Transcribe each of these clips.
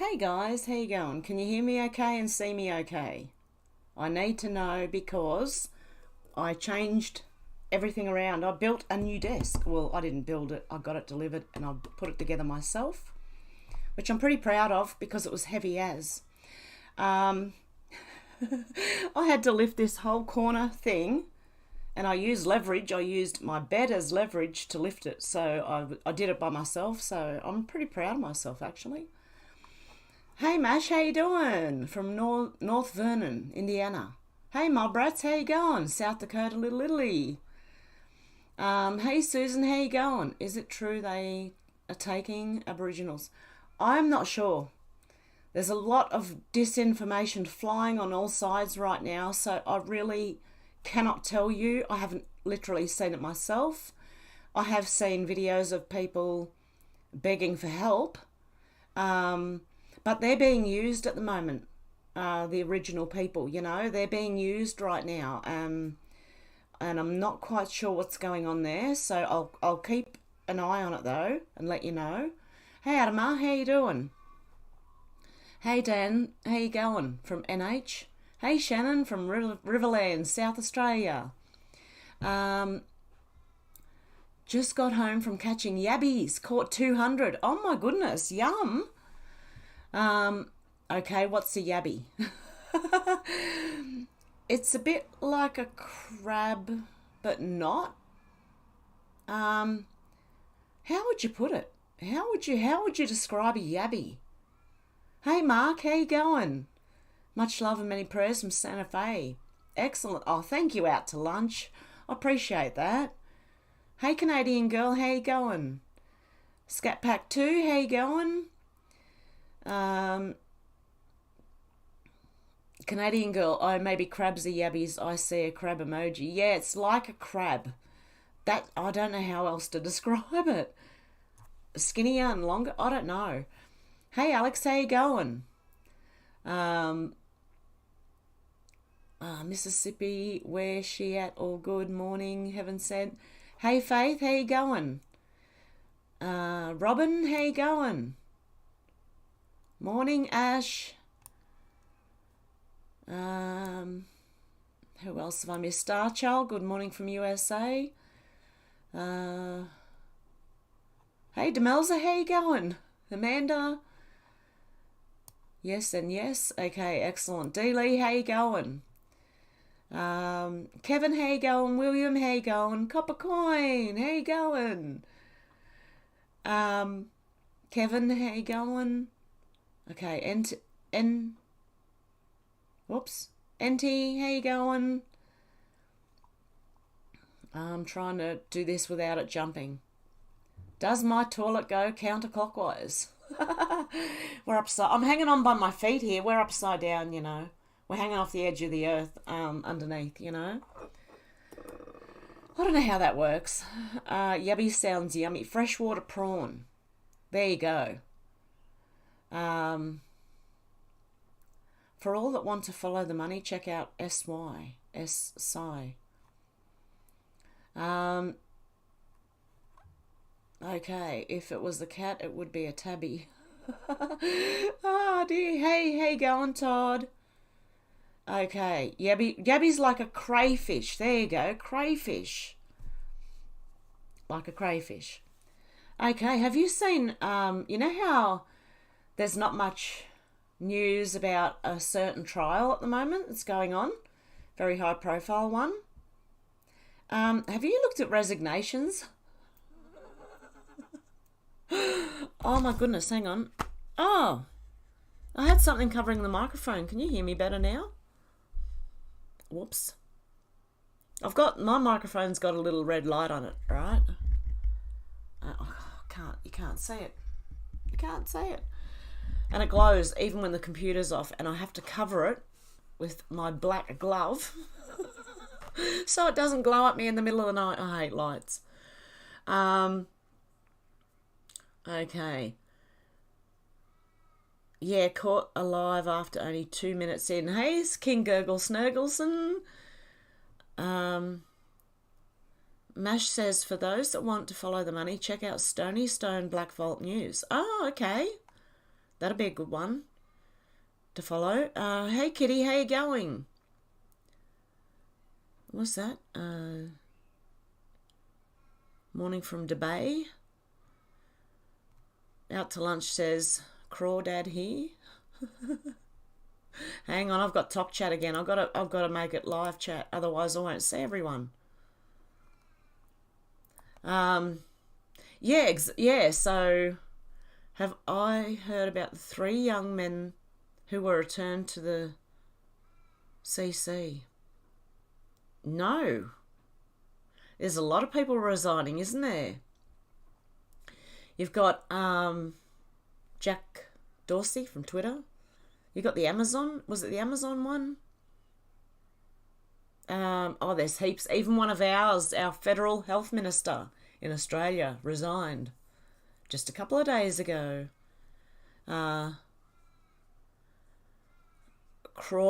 Hey guys, how you going? Can you hear me okay and see me okay? I need to know because I changed everything around. I built a new desk. Well, I didn't build it. I got it delivered and I put it together myself, which I'm pretty proud of because it was heavy as. I had to lift this whole corner thing and I used leverage. I used my bed as leverage to lift it. So I did it by myself. So I'm pretty proud of myself actually. Hey Mash, how you doing? From North Vernon, Indiana. Hey my brats, how you going? South Dakota, Little Italy. Hey Susan, how you going? Is it true they are taking Aboriginals? I'm not sure. There's a lot of disinformation flying on all sides right now, so I really cannot tell you. I haven't literally seen it myself. I have seen videos of people begging for help. But they're being used at the moment, the original people, you know, they're being used right now. And I'm not quite sure what's going on there, so I'll keep an eye on it though and let you know. Hey Adama, how you doing? Hey Dan, how you going? From NH. Hey Shannon from Riverland, South Australia. Just got home from catching yabbies, caught 200. Oh my goodness, yum. Okay, what's a yabby? It's a bit like a crab, but not. How would you put it? How would you describe a yabby? Hey Mark, how you going? Much love and many prayers from Santa Fe. Excellent. Oh, thank you out to lunch. I appreciate that. Hey Canadian girl, how you going? Scat Pack 2, how you going? Canadian girl, oh, maybe crabs are yabbies. I see a crab emoji. Yeah, it's like a crab. That, I don't know how else to describe it. Skinnier and longer, I don't know. Hey Alex, how you going? Mississippi, where's she at? All good morning, heaven sent. Hey Faith, how you going? Robin, how you going? Morning, Ash. Who else have I missed? Starchild, good morning from USA. Hey, Demelza, how you going? Amanda? Yes and yes. Okay, excellent. D. Lee, how you going? Kevin, how you going? William, how you going? Copper Coin, how you going? Kevin, how you going? Okay, NT, how you going? I'm trying to do this without it jumping. Does my toilet go counterclockwise? We're upside. I'm hanging on by my feet here. We're upside down, you know. We're hanging off the edge of the earth underneath, you know. I don't know how that works. Yabby sounds yummy. Freshwater prawn. There you go. For all that want to follow the money, check out SY. Okay, if it was the cat, it would be a tabby. Oh dear. Hey, going, Todd? Okay, yabby's like a crayfish. There you go, crayfish. Like a crayfish. Okay, have you seen, you know how there's not much news about a certain trial at the moment that's going on? Very high profile one. Have you looked at Resignations? Oh my goodness, hang on. Oh, I had something covering the microphone. Can you hear me better now? Whoops. My microphone's got a little red light on it, right? You can't see it. You can't see it. And it glows even when the computer's off, and I have to cover it with my black glove so it doesn't glow at me in the middle of the night. I hate lights. Okay. Yeah, caught alive after only 2 minutes in. Hey, King Gurgle Snurgleson. Mash says, for those that want to follow the money, check out Stony Stone Black Vault News. Oh, okay. That'll be a good one to follow. Hey, Kitty, how you going? What's that? Morning from Debay. Out to lunch says, Crawdad here. Hang on, I've got top chat again. I've got to make it live chat, otherwise I won't see everyone. So have I heard about the 3 young men who were returned to the CC? No. There's a lot of people resigning, isn't there? You've got Jack Dorsey from Twitter. You got the Amazon. Was it the Amazon one? There's heaps. Even one of ours, our federal health minister in Australia, resigned just a couple of days ago. Craw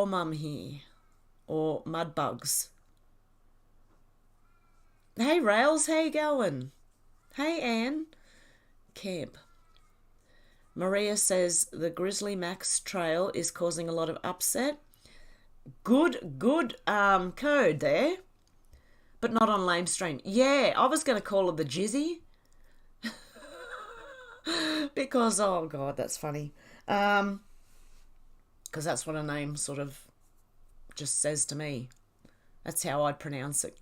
Mum here, or Mudbugs. Hey Rails, how you going? Hey Anne. Camp. Maria says the Grizzly Max trail is causing a lot of upset. Good code there, but not on lamestream. Yeah, I was going to call it the Jizzy because, oh God, that's funny. Because that's what a name sort of just says to me. That's how I'd pronounce it.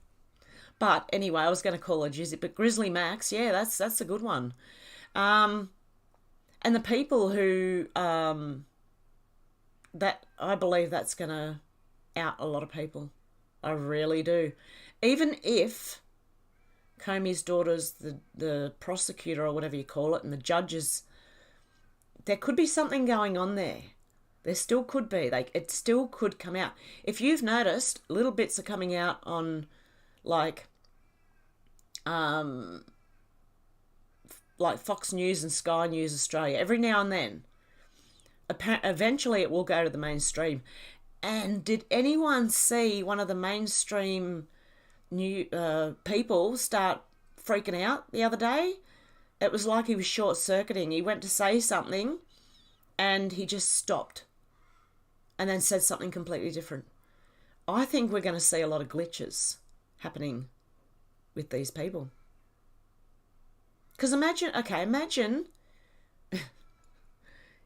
But anyway, I was going to call it Jizzy, but Grizzly Max, yeah, that's a good one. And the people who, that I believe that's going to out a lot of people. I really do. Even if Comey's daughter's the prosecutor or whatever you call it, and the judges, there could be something going on there. There still could be. It still could come out. If you've noticed, little bits are coming out on, like Fox News and Sky News Australia, every now and then. Eventually it will go to the mainstream. And did anyone see one of the mainstream new people start freaking out the other day? It was like he was short-circuiting. He went to say something and he just stopped and then said something completely different. I think we're going to see a lot of glitches happening with these people. Because imagine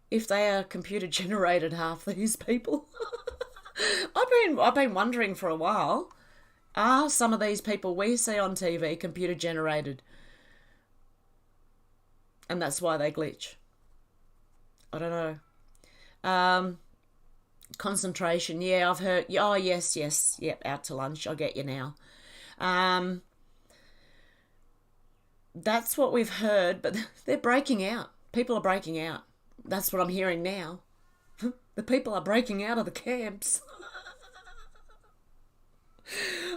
if they are computer generated, half these people. I've been wondering for a while, are some of these people we see on TV computer generated? And that's why they glitch. I don't know. Concentration, yeah, I've heard. Oh, yes, yep, out to lunch. I'll get you now. That's what we've heard, but they're breaking out. People are breaking out. That's what I'm hearing now. The people are breaking out of the camps.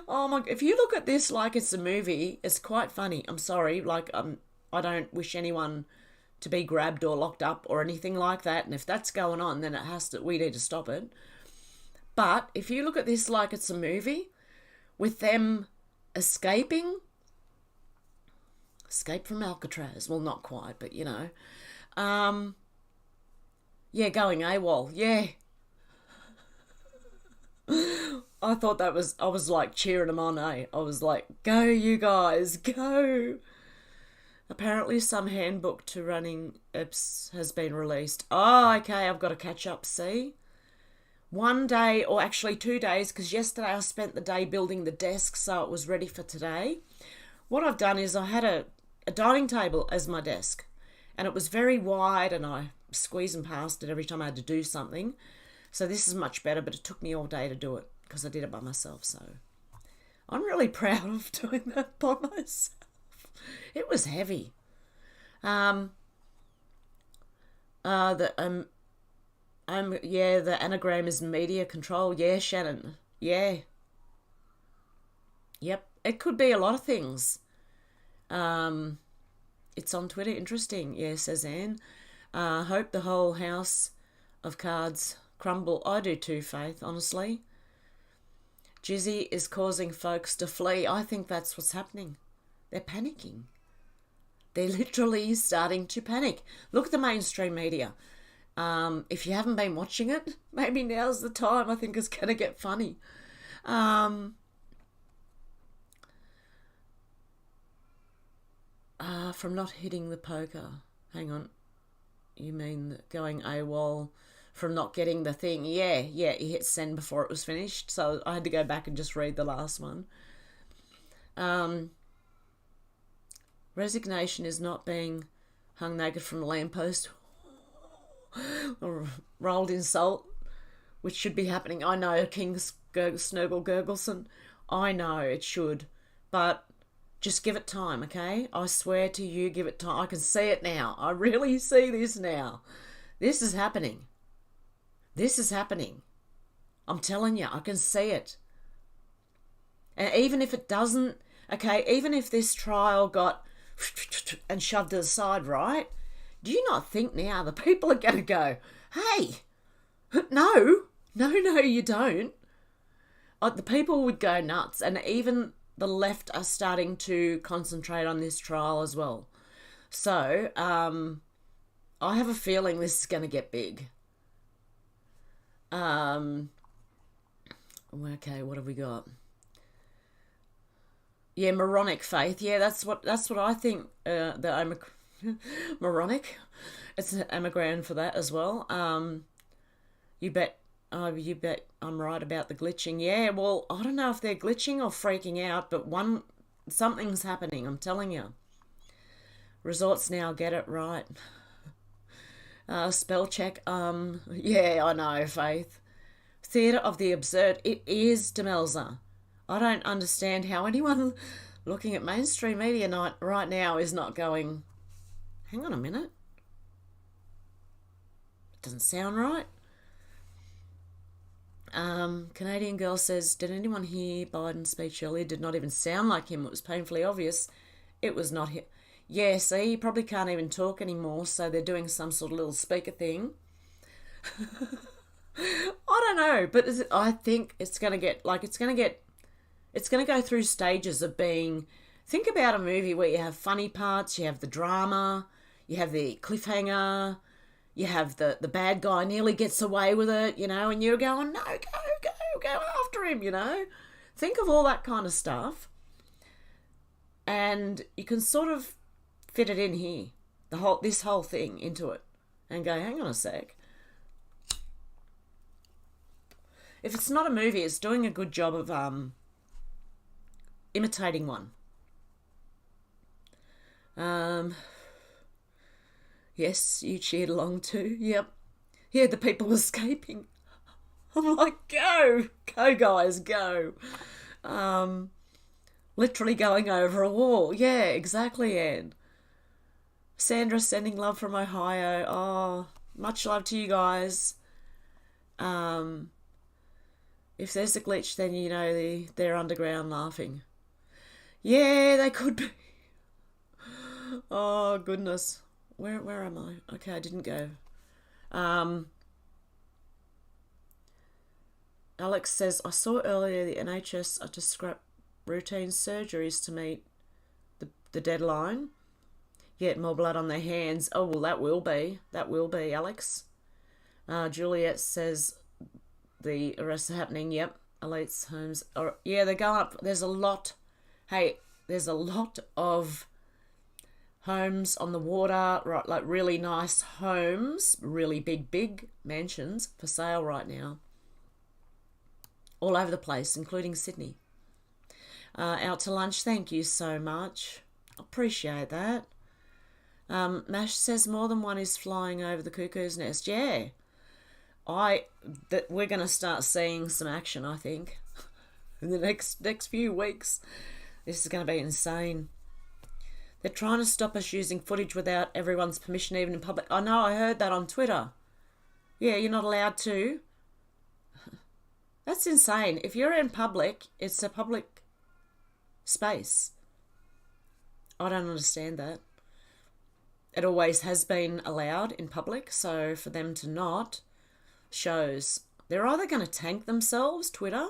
Oh my! If you look at this like it's a movie, it's quite funny. I'm sorry, I don't wish anyone to be grabbed or locked up or anything like that. And if that's going on, then we need to stop it. But if you look at this like it's a movie, with them escape from Alcatraz. Well, not quite, but you know. Yeah, going AWOL. Yeah. I thought I was like cheering them on, eh? I was like, go you guys, go. Apparently some handbook to running EPS has been released. Oh, okay, I've got to catch up, see? 1 day, or actually 2 days, because yesterday I spent the day building the desk so it was ready for today. What I've done is I had a dining table as my desk, and it was very wide and I squeezing past it every time I had to do something. So this is much better, but it took me all day to do it because I did it by myself. So I'm really proud of doing that by myself. It was heavy. The anagram is media control. Yeah, Shannon. Yeah. Yep. It could be a lot of things. It's on Twitter. Interesting. Yeah, says Anne. Hope the whole house of cards crumble. I do too, Faith, honestly. Jizzy is causing folks to flee. I think that's what's happening. They're panicking. They're literally starting to panic. Look at the mainstream media. If you haven't been watching it, maybe now's the time. I think it's going to get funny. From not hitting the poker. Hang on. You mean going AWOL from not getting the thing? Yeah, you hit send before it was finished. So I had to go back and just read the last one. Resignation is not being hung naked from a lamppost or rolled in salt, which should be happening. I know, King Snurgle Gurgleson. I know it should. But just give it time, okay? I swear to you, give it time. I can see it now. I really see this now. This is happening. This is happening. I'm telling you, I can see it. And even if it doesn't, okay, even if this trial got and shoved to the side, right? Do you not think now the people are going to go, hey, no, you don't. The people would go nuts, and even the left are starting to concentrate on this trial as well. So, I have a feeling this is going to get big. Okay, what have we got? Yeah, moronic faith. Yeah, that's what I think. The moronic. It's an anagram for that as well. You bet I'm right about the glitching. Yeah, well, I don't know if they're glitching or freaking out, but something's happening, I'm telling you. Resorts now get it right. Spell check. Yeah, I know, Faith. Theatre of the absurd. It is, Demelza. I don't understand how anyone looking at mainstream media right now is not going, hang on a minute. It doesn't sound right. Canadian girl says, did anyone hear Biden's speech earlier? Did not even sound like him. It was painfully obvious. It was not him. Yeah, see, he probably can't even talk anymore, so they're doing some sort of little speaker thing. I don't know, but I think it's going to go through stages of being, think about a movie where you have funny parts, you have the drama, you have the cliffhanger, you have the bad guy nearly gets away with it, and you're going, no, go after him, Think of all that kind of stuff. And you can sort of fit it in here, this whole thing into it, and go, hang on a sec. If it's not a movie, it's doing a good job of imitating one. Yes, you cheered along too. Yep. Yeah, the people escaping. I'm like, go guys, go. Literally going over a wall. Yeah, exactly, Anne. Sandra sending love from Ohio. Oh, much love to you guys. If there's a glitch, then they're underground laughing. Yeah, they could be. Oh, goodness. Where am I? Okay, I didn't go. Alex says, I saw earlier the NHS are to scrap routine surgeries to meet the deadline. Get more blood on their hands. Oh, well, that will be, Alex. Juliet says the arrests are happening. Yep, elites homes. Yeah, they're going up. There's a lot of homes on the water, right? Like really nice homes, really big mansions for sale right now. All over the place, including Sydney. Out to lunch, thank you so much. Appreciate that. Mash says more than one is flying over the cuckoo's nest. Yeah. We're going to start seeing some action, I think, in the next few weeks. This is going to be insane. They're trying to stop us using footage without everyone's permission, even in public. I know, I heard that on Twitter. Yeah, you're not allowed to. That's insane. If you're in public, it's a public space. I don't understand that. It always has been allowed in public, so for them to not shows they're either going to tank themselves, Twitter,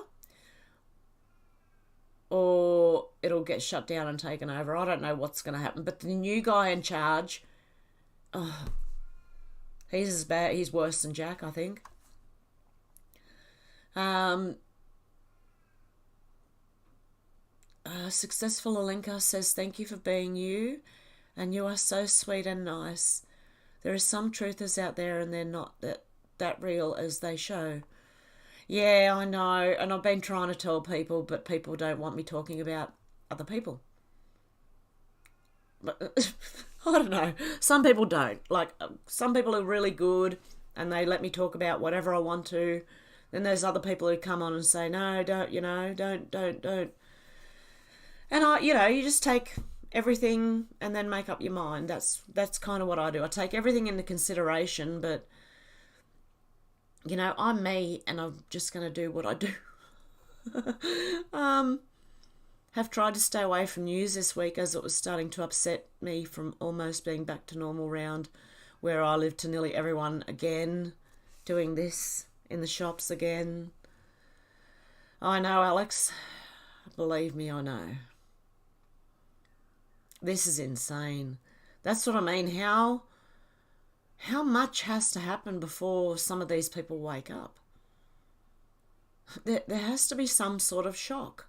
or it'll get shut down and taken over. I don't know what's going to happen, but the new guy in charge, He's as bad. He's worse than Jack, I think. Successful Alenka says, thank you for being you, and you are so sweet and nice. There are some truthers out there and they're not that real as they show. Yeah, I know, and I've been trying to tell people, but people don't want me talking about other people. But I don't know. Some people don't. Like, some people are really good and they let me talk about whatever I want to. Then there's other people who come on and say, no, don't, don't. And you just take everything and then make up your mind. That's kind of what I do. I take everything into consideration, but I'm me and I'm just going to do what I do. Have tried to stay away from news this week as it was starting to upset me from almost being back to normal round where I live to nearly everyone again, doing this in the shops again. I know, Alex. Believe me, I know. This is insane. That's what I mean. How much has to happen before some of these people wake up? There has to be some sort of shock.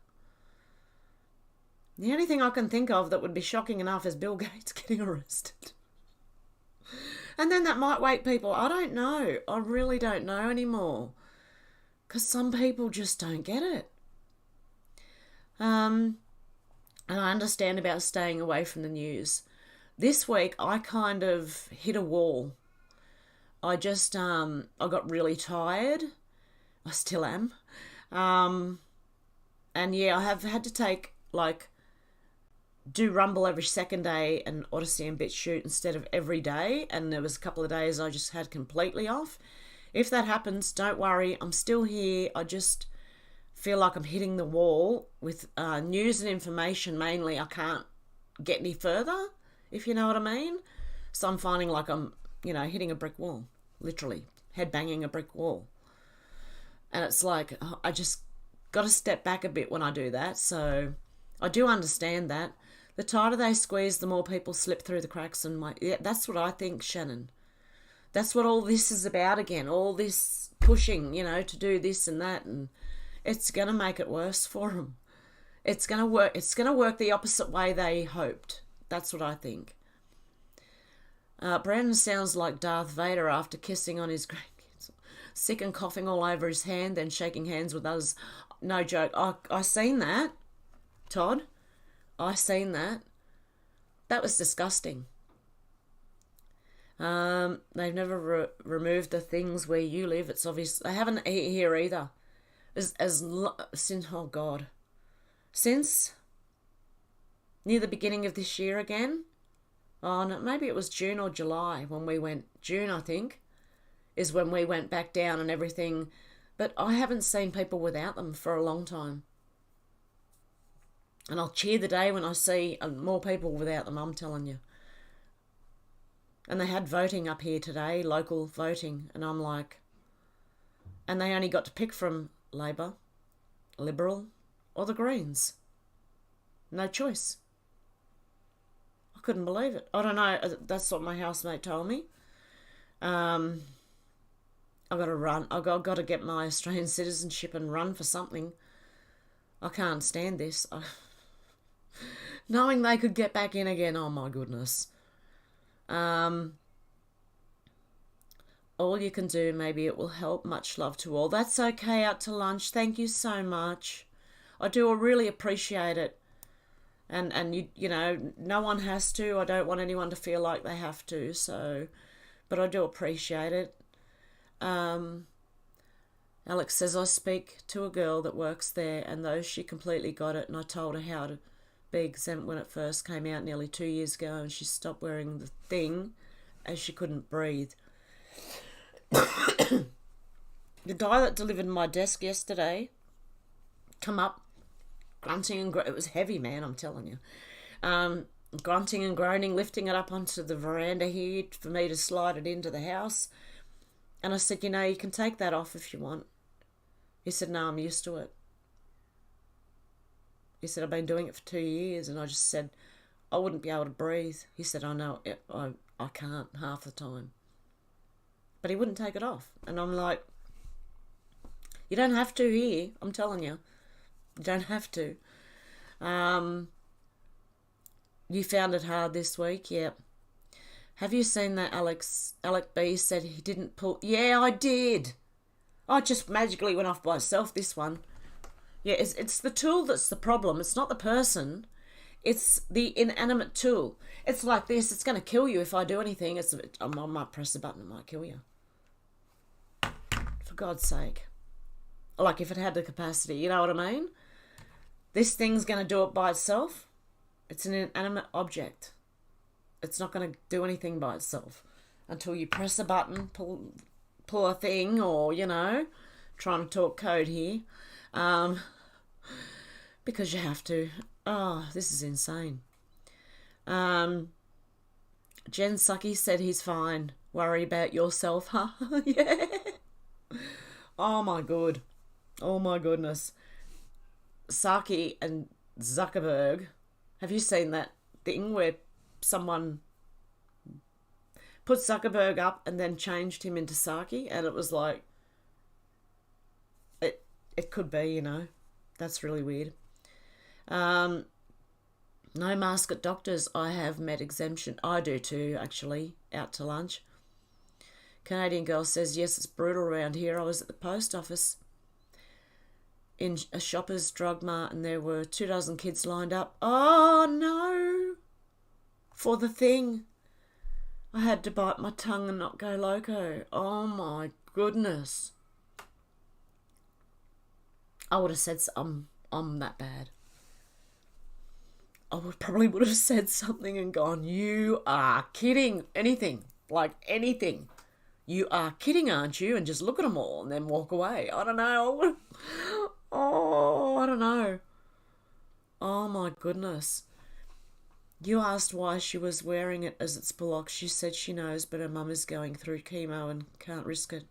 The only thing I can think of that would be shocking enough is Bill Gates getting arrested. And then that might wake people. I don't know. I really don't know anymore. Because some people just don't get it. And I understand about staying away from the news. This week, I kind of hit a wall. I just, I got really tired. I still am. And yeah, I have had to take, do Rumble every second day and Odysee and Bitchute instead of every day. And there was a couple of days I just had completely off. If that happens, don't worry. I'm still here. I just feel like I'm hitting the wall with news and information mainly. I can't get any further, if you know what I mean. So I'm finding like I'm, hitting a brick wall, literally, head banging a brick wall. And it's like, I just got to step back a bit when I do that. So I do understand that. The tighter they squeeze, the more people slip through the cracks. And that's what I think, Shannon. That's what all this is about again. All this pushing, to do this and that, and it's going to make it worse for them. It's going to work. It's going to work the opposite way they hoped. That's what I think. Brandon sounds like Darth Vader after kissing on his grandkids. Sick and coughing all over his hand, then shaking hands with others. No joke. I seen that, Todd. I seen that. That was disgusting. They've never removed the things where you live. It's obvious. They haven't here either. Since near the beginning of this year again. Oh, no, maybe it was June or July when we went. June, I think, is when we went back down and everything. But I haven't seen people without them for a long time. And I'll cheer the day when I see more people without them, I'm telling you. And they had voting up here today, local voting, and I'm like, and they only got to pick from Labor, Liberal, or the Greens. No choice. I couldn't believe it. I don't know, that's what my housemate told me. I've got to run. I've got to get my Australian citizenship and run for something. I can't stand this. Knowing they could get back in again, oh my goodness. All you can do, maybe it will help. Much love to all. That's okay, out to lunch. Thank you so much. I do really appreciate it. And you know, no one has to. I don't want anyone to feel like they have to, so, but I do appreciate it. Alex says, I speak to a girl that works there, and though she completely got it, and I told her how to be exempt when it first came out nearly 2 years ago, and she stopped wearing the thing as she couldn't breathe. The guy that delivered my desk yesterday come up grunting and it was heavy, man, I'm telling you. Grunting and groaning, lifting it up onto the veranda here for me to slide it into the house. And I said, you know, you can take that off if you want. He said, no, I'm used to it. He said, I've been doing it for 2 years. And I just said, I wouldn't be able to breathe. He said, I know, I can't half the time. but he wouldn't take it off. And I'm like, you don't have to here. I'm telling you. You don't have to. You found it hard this week? Yeah. Have you seen that Alec B said he didn't pull... Yeah, I did. Oh, it just magically went off by itself, this one. Yeah, it's the tool that's the problem. It's not the person. It's the inanimate tool. It's like this. It's going to kill you if I do anything. I might press the button. It might kill you. For God's sake. Like if it had the capacity. You know what I mean? This thing's going to do it by itself. It's an inanimate object. It's not going to do anything by itself until you press a button, pull a thing, or, you know, trying to talk code here. Because you have to. Oh, this is insane. Jen Sucky said he's fine. Worry about yourself, huh? Yeah. Oh my god. Oh my goodness. Saki and Zuckerberg. Have you seen that thing where someone put Zuckerberg up and then changed him into Saki? And it was like, it could be, you know. That's really weird. No mask at doctors. I have med exemption. I do too, actually. Out to lunch. Canadian girl says, yes, it's brutal around here. I was at the post office in a Shoppers Drug Mart and there were 24 kids lined up. Oh, no. For the thing. I had to bite my tongue and not go loco. Oh, my goodness. I would have said, I'm that bad. I probably would have said something and gone, you are kidding. Anything. Like anything. You are kidding, aren't you? And just look at them all and then walk away. I don't know. Oh, I don't know. Oh, my goodness. You asked why she was wearing it as it's blocked. She said she knows, but her mum is going through chemo and can't risk it.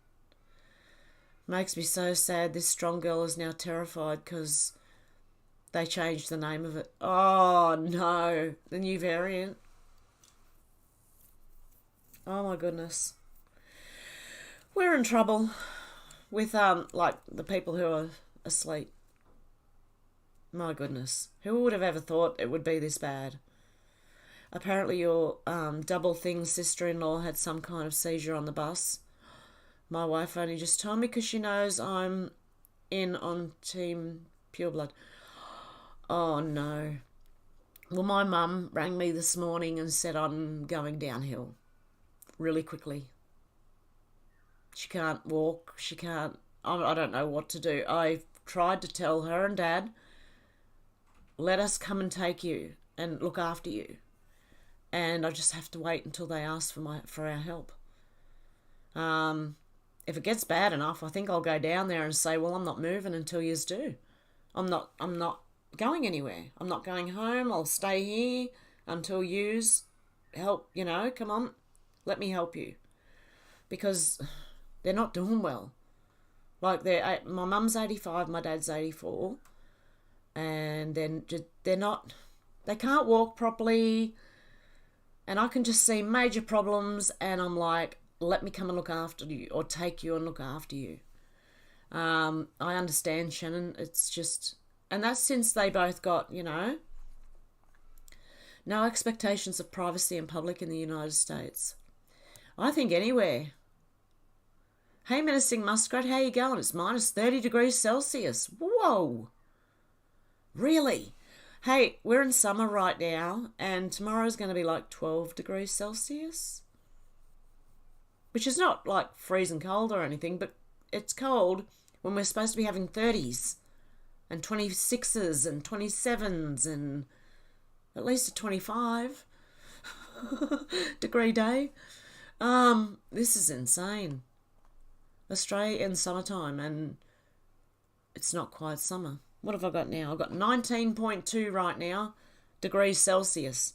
Makes me so sad. This strong girl is now terrified because they changed the name of it. Oh, no. The new variant. Oh, my goodness. We're in trouble with, like, the people who are asleep. My goodness. Who would have ever thought it would be this bad? Apparently your double thing sister-in-law had some kind of seizure on the bus. My wife only just told me because she knows I'm in on Team Pureblood. Oh, no. Well, my mum rang me this morning and said I'm going downhill really quickly. She can't walk. She can't... I don't know what to do. I tried to tell her and Dad, let us come and take you and look after you. And I just have to wait until they ask for our help. If it gets bad enough, I think I'll go down there and say, well, I'm not moving until yous do. I'm not going anywhere. I'm not going home. I'll stay here until yous help, you know, come on, let me help you. Because they're not doing well. Like, my mum's 85, my dad's 84. And then they're not, they can't walk properly. And I can just see major problems and I'm like, let me come and look after you or take you and look after you. I understand, Shannon. It's just... And that's since they both got, you know, no expectations of privacy in public in the United States. I think anywhere. Hey, Menacing Muskrat, how you going? It's minus 30 degrees Celsius. Whoa. Really? Hey, we're in summer right now and tomorrow's going to be like 12 degrees Celsius. Which is not like freezing cold or anything, but it's cold when we're supposed to be having 30s and 26s and 27s and at least a 25 degree day. This is insane. Australia in summertime and it's not quite summer. What have I got now? I've got 19.2 right now degrees Celsius.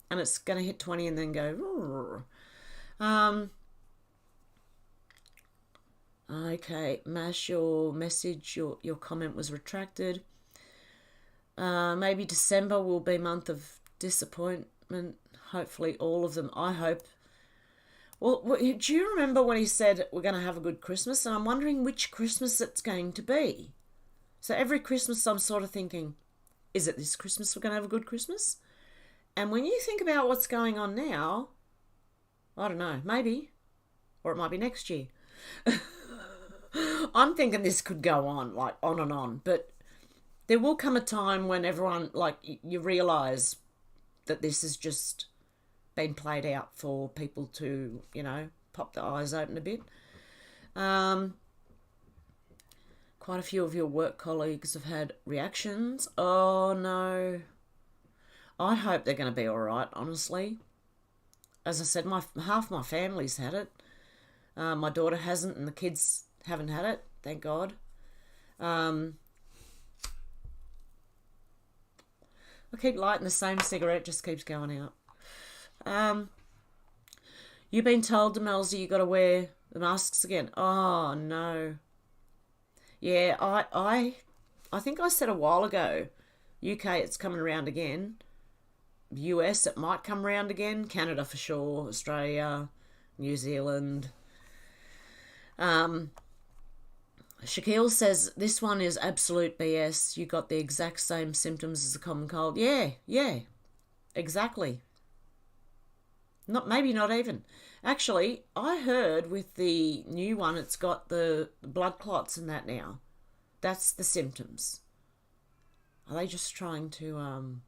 And it's going to hit 20 and then go... Okay, Mash, your message, your comment was retracted. Maybe December will be month of disappointment. Hopefully all of them. I hope. Well, do you remember when he said we're going to have a good Christmas? And I'm wondering which Christmas it's going to be. So every Christmas I'm sort of thinking, is it this Christmas we're going to have a good Christmas? And when you think about what's going on now, I don't know, maybe. Or it might be next year. I'm thinking this could go on, like on and on. But there will come a time when everyone, like, you realise that this has just been played out for people to, pop their eyes open a bit. Quite a few of your work colleagues have had reactions. Oh, no. I hope they're going to be all right, honestly. As I said, half my family's had it. My daughter hasn't, and the kids haven't had it, thank God. I keep lighting the same cigarette, just keeps going out. You've been told, Demelza, you got to wear the masks again. Oh, no. Yeah, I think I said a while ago, UK, it's coming around again. US, it might come around again. Canada for sure. Australia, New Zealand. Shaquille says, this one is absolute BS. You got the exact same symptoms as a common cold. Yeah, exactly. Maybe not even. Actually, I heard with the new one, it's got the blood clots and that now. That's the symptoms. Are they just trying to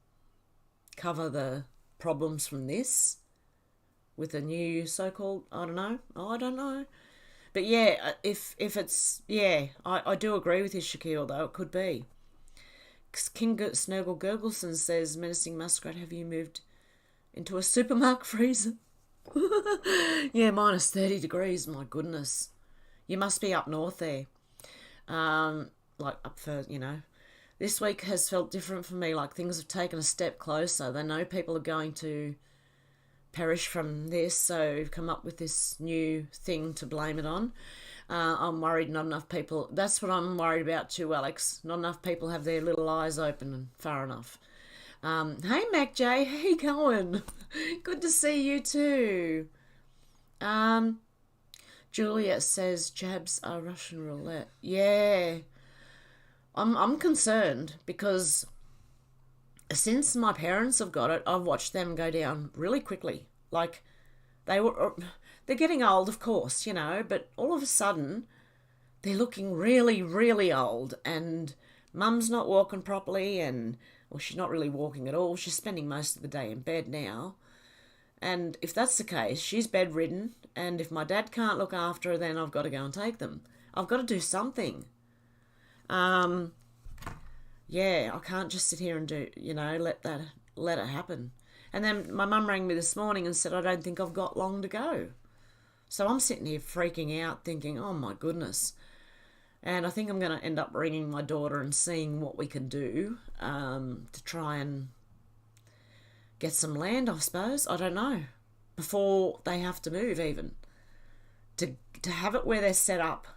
cover the problems from this with a new so-called, I don't know. But yeah, if it's, yeah, I do agree with you, Shaquille, though. It could be. King Snurgle Gurgleson says, Menacing Muskrat, have you moved into a supermarket freezer? Yeah, minus 30 degrees, my goodness. You must be up north there. Like up for, This week has felt different for me, like things have taken a step closer. They know people are going to perish from this, so we've come up with this new thing to blame it on. I'm worried not enough people, that's what I'm worried about too, Alex. Not enough people have their little eyes open and far enough. Hey Mac J, how you going? Good to see you too. Julia says jabs are Russian roulette. Yeah. I'm concerned because since my parents have got it, I've watched them go down really quickly. Like, they're getting old, of course, but all of a sudden, they're looking really, really old, and mum's not walking properly, well, she's not really walking at all. She's spending most of the day in bed now. And if that's the case, she's bedridden, and if my dad can't look after her, then I've got to go and take them. I've got to do something. Yeah, I can't just sit here and let it happen. And then my mum rang me this morning and said, I don't think I've got long to go. So I'm sitting here freaking out thinking, oh my goodness. And I think I'm going to end up ringing my daughter and seeing what we can do to try and get some land, I suppose. I don't know. Before they have to move even. To have it where they're set up.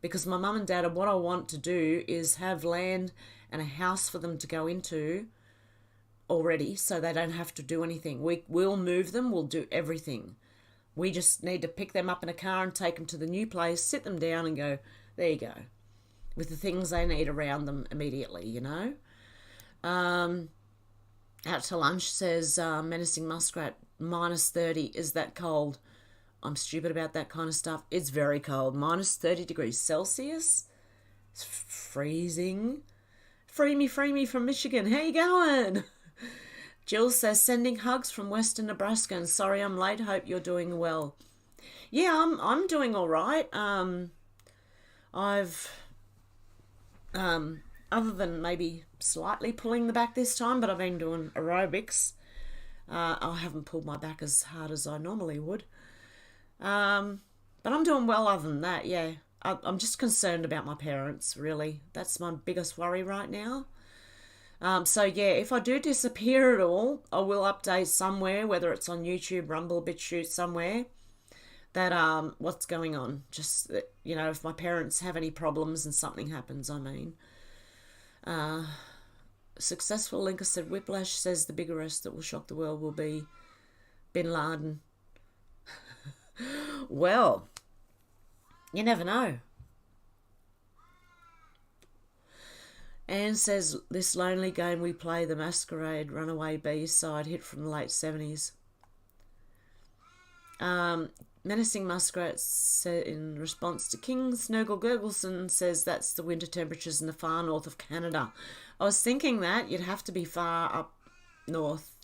Because my mum and dad, what I want to do is have land and a house for them to go into already so they don't have to do anything. We'll move them, we'll do everything. We just need to pick them up in a car and take them to the new place, sit them down and go, there you go, with the things they need around them immediately, Out to lunch says, Menacing Muskrat, minus 30, is that cold? I'm stupid about that kind of stuff. It's very cold. Minus 30 degrees Celsius. It's freezing. Free me from Michigan. How you going? Jill says, sending hugs from Western Nebraska, and sorry I'm late. Hope you're doing well. Yeah, I'm doing all right. I've other than maybe slightly pulling the back this time, but I've been doing aerobics. I haven't pulled my back as hard as I normally would. But I'm doing well other than that, yeah. I'm just concerned about my parents, really. That's my biggest worry right now. So yeah, if I do disappear at all, I will update somewhere, whether it's on YouTube, Rumble, Bitchute, somewhere, that what's going on. Just that, if my parents have any problems and something happens, I mean. Successful Linker said, Whiplash says the big arrest that will shock the world will be Bin Laden. Well, you never know. Anne says, this lonely game we play, the Masquerade, Runaway B-side, hit from the late 70s. Menacing Muskrat said in response to King Snurgle Gurgleson says that's the winter temperatures in the far north of Canada. I was thinking that you'd have to be far up north,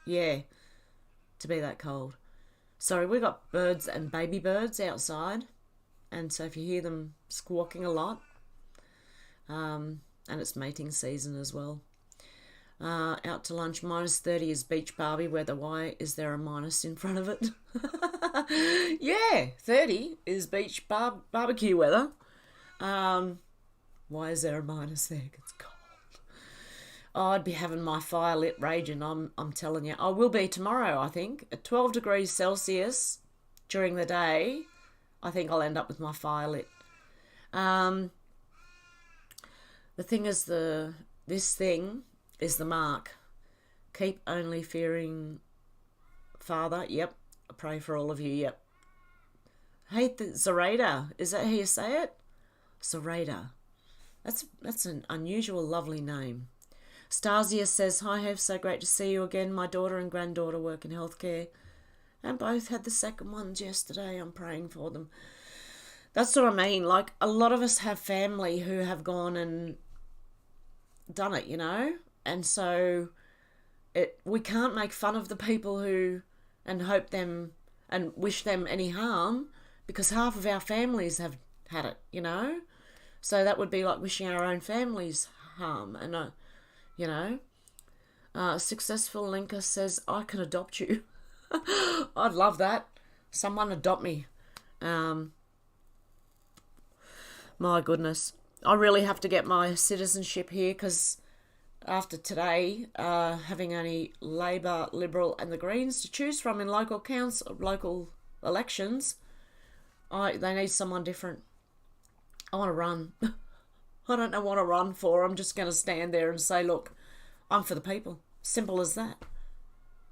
yeah, to be that cold. Sorry, we got birds and baby birds outside, and so if you hear them squawking a lot, and it's mating season as well. Out to lunch, minus 30 is beach Barbie weather. Why is there a minus in front of it? Yeah, 30 is beach barbecue weather. Why is there a minus there? It's cold. Oh, I'd be having my fire lit raging, I'm telling you. I will be tomorrow, I think. At 12 degrees Celsius during the day, I think I'll end up with my fire lit. The thing is, this thing is the mark. Keep only fearing Father. Yep. I pray for all of you. Yep. Hey, Zoraida. Is that how you say it? Zoraida. That's an unusual, lovely name. Stasia says, hi, Hev, so great to see you again. My daughter and granddaughter work in healthcare and both had the second ones yesterday. I'm praying for them. That's what I mean. Like, a lot of us have family who have gone and done it, you know? And so we can't make fun of the people who and hope them and wish them any harm, because half of our families have had it, you know? So that would be like wishing our own families harm. And, you know, Successful Linker says, I can adopt you. I'd love that. Someone adopt me. My goodness. I really have to get my citizenship here, because after today, having only Labor, Liberal and the Greens to choose from in local elections, they need someone different. I want to run. I don't know what to run for. I'm just going to stand there and say, look, I'm for the people. Simple as that.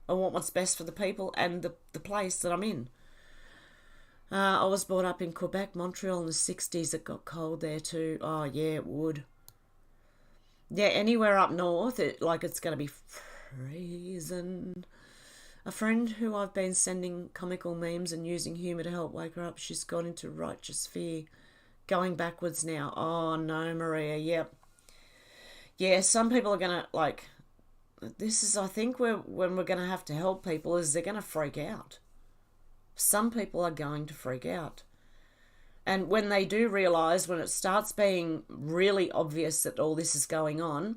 I want what's best for the people and the place that I'm in. I was brought up in Quebec, Montreal in the 60s. It got cold there too. Oh, yeah, it would. Yeah, anywhere up north, it's going to be freezing. A friend who I've been sending comical memes and using humour to help wake her up, she's gone into righteous fear. Going backwards now. Oh, no, Maria, yep. Yeah, some people are going to, this is, I think, when we're going to have to help people is they're going to freak out. Some people are going to freak out. And when they do realise, when it starts being really obvious that all this is going on,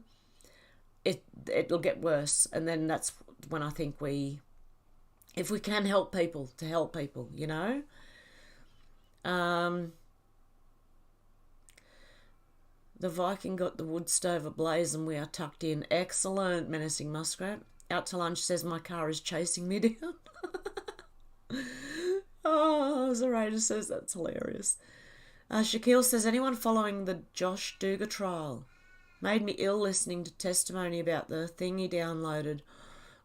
it'll get worse. And then that's when I think if we can help people, to help people, you know. The Viking got the wood stove ablaze and we are tucked in. Excellent, Menacing Muskrat. Out to lunch says my car is chasing me down. Oh, Zoraida says that's hilarious. Shaquille says, anyone following the Josh Duga trial? Made me ill listening to testimony about the thing he downloaded.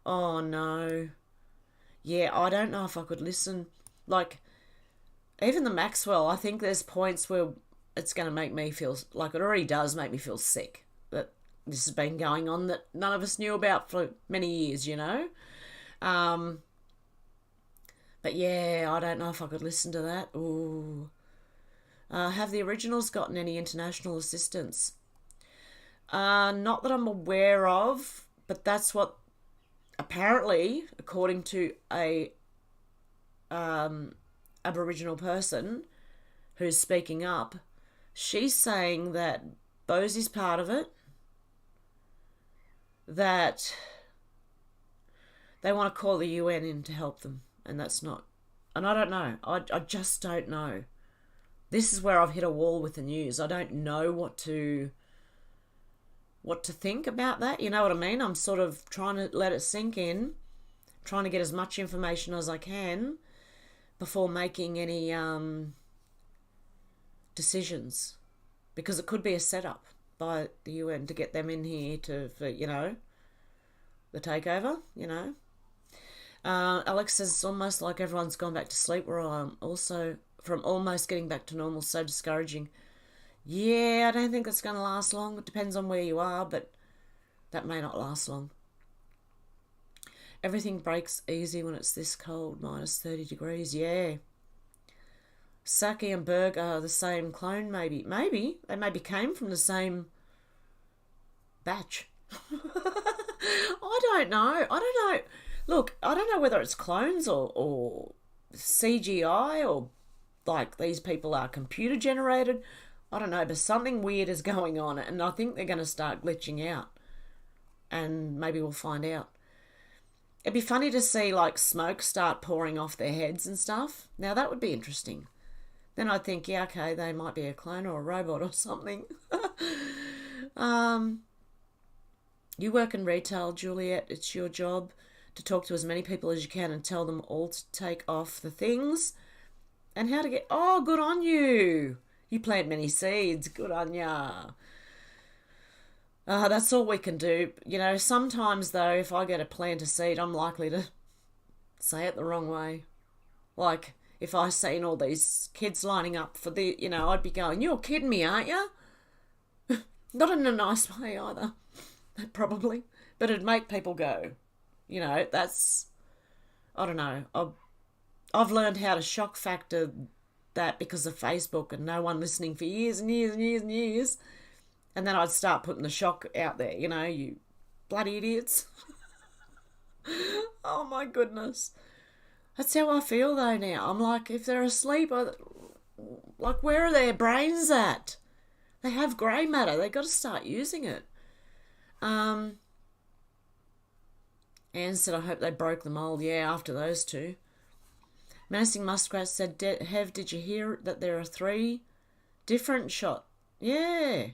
Oh, no. Yeah, I don't know if I could listen. Even the Maxwell, I think there's points where it's going to make me feel, it already does make me feel sick. That this has been going on that none of us knew about for many years, you know? But yeah, I don't know if I could listen to that. Ooh. Have the originals gotten any international assistance? Not that I'm aware of, but that's what, apparently, according to a Aboriginal person who's speaking up, she's saying that Bosie's part of it, that they want to call the UN in to help them. And that's not... And I don't know. I just don't know. This is where I've hit a wall with the news. I don't know what to think about that. You know what I mean? I'm sort of trying to let it sink in, trying to get as much information as I can before making any decisions. Because it could be a setup by the UN to get them in here for, you know, the takeover, you know. Alex says it's almost like everyone's gone back to sleep where I'm also from almost getting back to normal. So discouraging. Yeah, I don't think it's going to last long. It depends on where you are, but that may not last long. Everything breaks easy when it's this cold, minus 30 degrees. Yeah. Saki and Berg are the same clone, maybe. Maybe. They maybe came from the same batch. I don't know. I don't know. Look, I don't know whether it's clones or CGI or like these people are computer generated. I don't know, but something weird is going on, and I think they're going to start glitching out. And maybe we'll find out. It'd be funny to see like smoke start pouring off their heads and stuff. Now that would be interesting. Then I'd think, yeah, okay, they might be a clone or a robot or something. You work in retail, Juliet. It's your job to talk to as many people as you can and tell them all to take off the things and how to get... Oh, good on you. You plant many seeds. Good on ya. That's all we can do. You know, sometimes, though, if I get to plant a seed, I'm likely to say it the wrong way. Like, if I seen all these kids lining up for the... You know, I'd be going, you're kidding me, aren't you? Not in a nice way either, probably. But it'd make people go. You know, that's... I don't know. I've learned how to shock factor that because of Facebook and no one listening for years and years and years and years. And then I'd start putting the shock out there, you know, you bloody idiots. Oh my goodness. That's how I feel though now. I'm like, if they're asleep, like, where are their brains at? They have grey matter. They've got to start using it. Anne said, I hope they broke the mould. Yeah, after those two. Menacing Muskrat said, Hev, did you hear that there are 3 different shot? Yeah.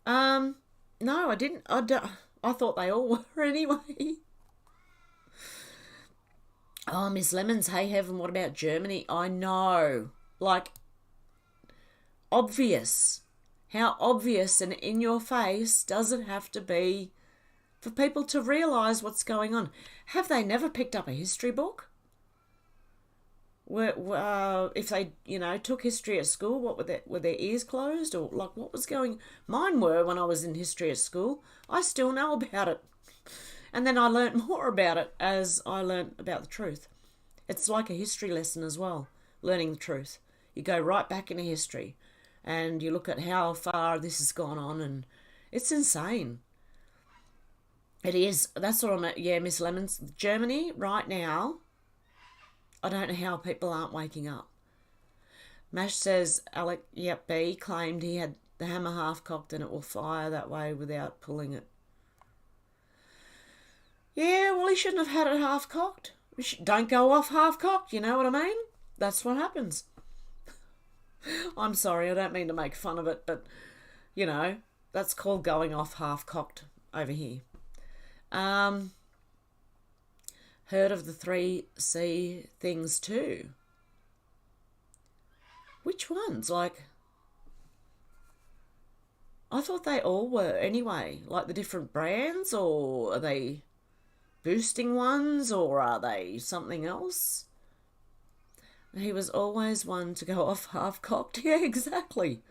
No, I didn't. I thought they all were anyway. Oh, Miss Lemons, hey, Hev, and what about Germany? I know. Like, obvious. How obvious and in your face does it have to be for people to realise what's going on? Have they never picked up a history book? If they, you know, took history at school, what were their ears closed, or like what was going? Mine were when I was in history at school. I still know about it, and then I learnt more about it as I learnt about the truth. It's like a history lesson as well, learning the truth. You go right back into history, and you look at how far this has gone on, and it's insane. It is. That's what I'm at. Yeah, Miss Lemons, Germany right now. I don't know how people aren't waking up. Mash says, Alec, yep, B claimed he had the hammer half-cocked and it will fire that way without pulling it. Yeah, well, he shouldn't have had it half-cocked. Don't go off half-cocked, you know what I mean? That's what happens. I'm sorry, I don't mean to make fun of it, but, you know, that's called going off half-cocked over here. Heard of the 3C things too. Which ones? Like, I thought they all were anyway. Like the different brands, or are they boosting ones, or are they something else? He was always one to go off half-cocked. Yeah, exactly.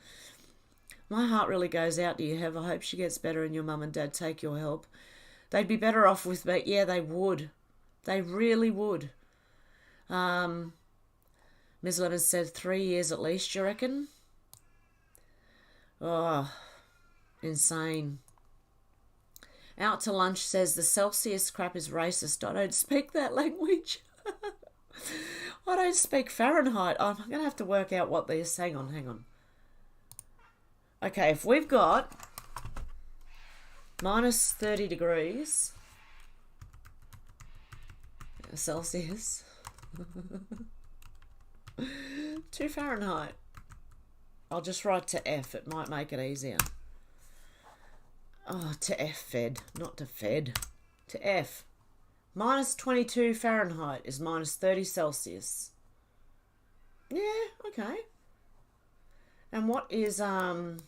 My heart really goes out to you, Hev. I hope she gets better and your mum and dad take your help. They'd be better off with me. Yeah, they would. They really would. Ms. Leonard said 3 years at least, you reckon? Oh, insane. Out to Lunch says the Celsius crap is racist. I don't speak that language. I don't speak Fahrenheit. I'm going to have to work out what these... Hang on. Okay, if we've got minus 30 degrees... Celsius. 2 Fahrenheit. I'll just write to F. It might make it easier. Oh, to F Fed. Not to Fed. To F. Minus 22 Fahrenheit is minus 30 Celsius. Yeah, okay. And what is 19...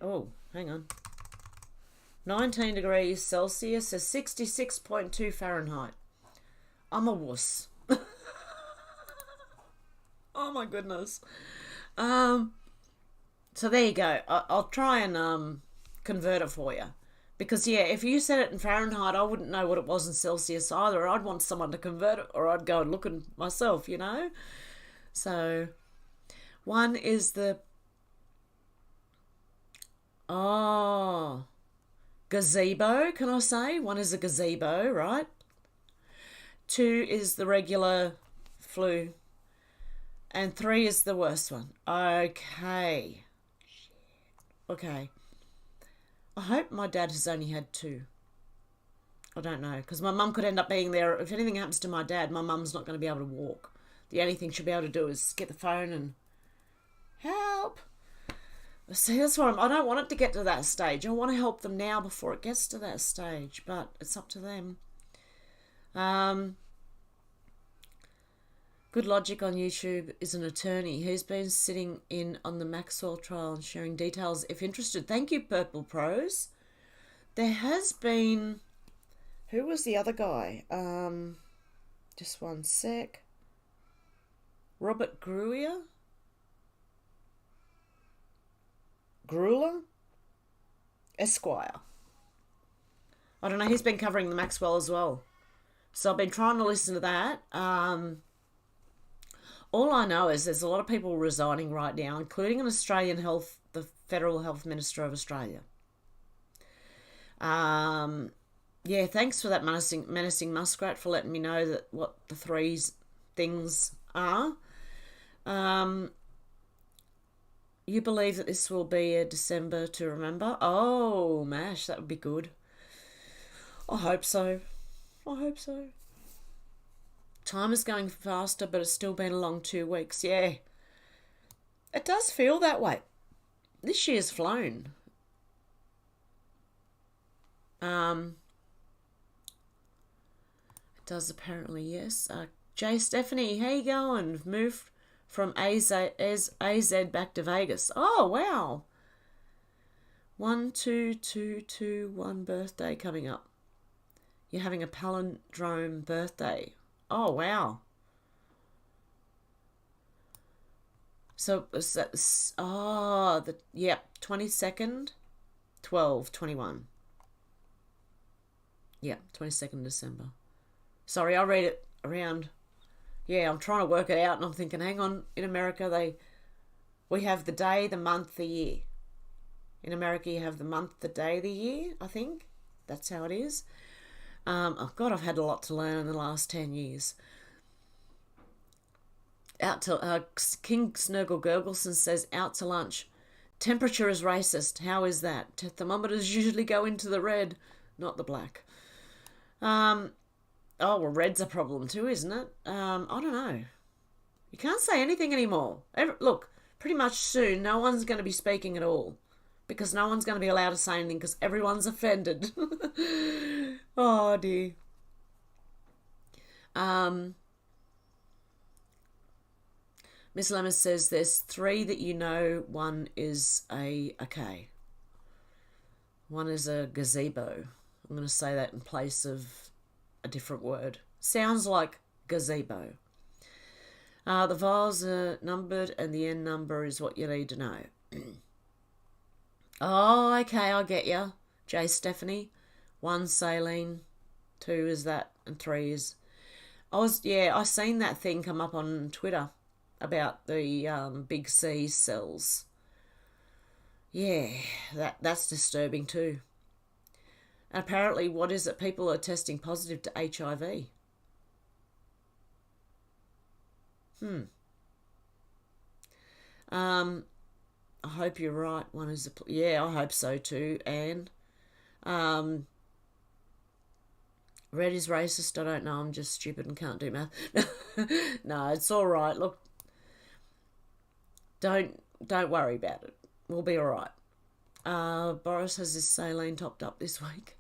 Oh, hang on. 19 degrees Celsius is 66.2 Fahrenheit. I'm a wuss. Oh my goodness. So there you go. I'll try and convert it for you. Because, yeah, if you said it in Fahrenheit, I wouldn't know what it was in Celsius either. I'd want someone to convert it, or I'd go and look at myself, you know. So, one is the... Oh... gazebo, can I say? One is a gazebo, right? 2 is the regular flu. And 3 is the worst one. Okay. Okay. I hope my dad has only had 2. I don't know. Because my mum could end up being there. If anything happens to my dad, my mum's not going to be able to walk. The only thing she'll be able to do is get the phone and... help! See, that's why I don't want it to get to that stage. I want to help them now before it gets to that stage, but it's up to them. Good Logic on YouTube is an attorney who's been sitting in on the Maxwell trial and sharing details if interested. Thank you, Purple Pros. There has been... Who was the other guy? Just one sec. Robert Gruyer? Gruler? Esquire. I don't know, he's been covering the Maxwell as well. So I've been trying to listen to that. All I know is there's a lot of people resigning right now, including the Federal Health Minister of Australia. Yeah, thanks for that menacing muskrat for letting me know that what the 3 things are. You believe that this will be a December to remember? Oh, mash, that would be good. I hope so. I hope so. Time is going faster, but it's still been a long 2 weeks. Yeah. It does feel that way. This year's flown. It does apparently, yes. Jay Stephanie, how you going? Moved from AZ back to Vegas. Oh, wow. 12221 birthday coming up. You're having a palindrome birthday. Oh, wow. So, that's, oh, 22nd, 12/21. Yeah, 22nd December. Sorry, I read it around. Yeah, I'm trying to work it out and I'm thinking, hang on, in America, we have the day, the month, the year. In America, you have the month, the day, the year, I think. That's how it is. Oh, God, I've had a lot to learn in the last 10 years. Out to King Snurgle Gurgelson says, out to lunch. Temperature is racist. How is that? Thermometers usually go into the red, not the black. Oh, well, red's a problem too, isn't it? I don't know. You can't say anything anymore. Look, pretty much soon, no one's going to be speaking at all. Because no one's going to be allowed to say anything because everyone's offended. Oh, dear. Miss Lemon says there's 3 that you know. One is okay. One is a gazebo. I'm going to say that in place of a different word. Sounds like gazebo. The vowels are numbered and the end number is what you need to know. Oh, okay, I get you. J. Stephanie. 1 saline, 2 is that, and 3 is... I seen that thing come up on Twitter about the big C cells. Yeah, that's disturbing too. And apparently, what is it? People are testing positive to HIV. I hope you're right. One is yeah, I hope so too. And red is racist. I don't know. I'm just stupid and can't do math. No, it's all right. Look, don't worry about it. We'll be all right. Boris has his saline topped up this week.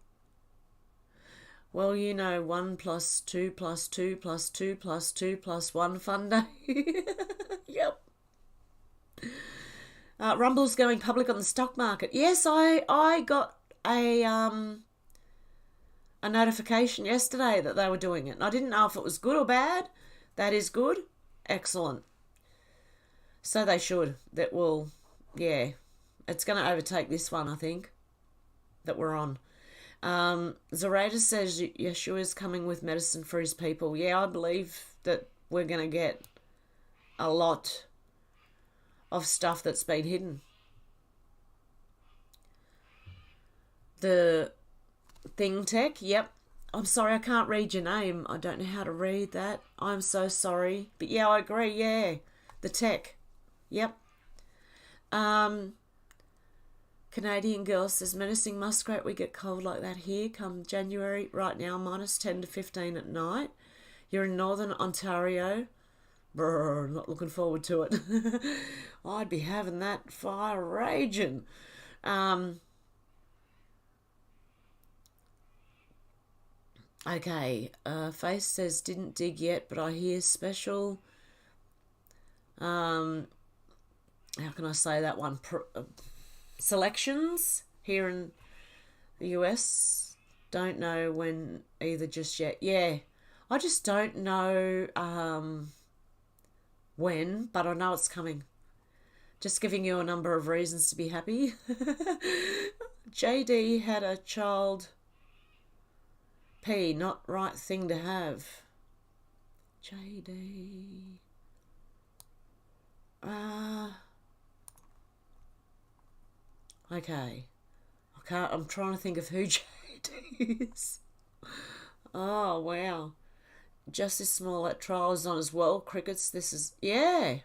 Well, 1 + 2 + 2 + 2 + 2 + 1 fun day. Yep. Rumble's going public on the stock market. Yes, I got a notification yesterday that they were doing it. And I didn't know if it was good or bad. That is good. Excellent. So they should. That will, yeah. It's going to overtake this one, I think, that we're on. Zarata says Yeshua is coming with medicine for his people. Yeah, I believe that we're going to get a lot of stuff that's been hidden. The Thing Tech, yep. I'm sorry, I can't read your name. I don't know how to read that. I'm so sorry. But yeah, I agree, yeah. The tech. Yep. Canadian girl says, menacing muskrat, we get cold like that here come January. Right now, minus 10 to 15 at night. You're in Northern Ontario. Brr, not looking forward to it. I'd be having that fire raging. Okay, Face says, didn't dig yet, but I hear special, how can I say that one? Selections here in the US. Don't know when either just yet. Yeah, I just don't know when, but I know it's coming. Just giving you a number of reasons to be happy. JD had a child P, not right thing to have. JD. Okay. I'm trying to think of who JD is. Oh, wow. Justice Smollett trial is on as well. Crickets, this is, yeah.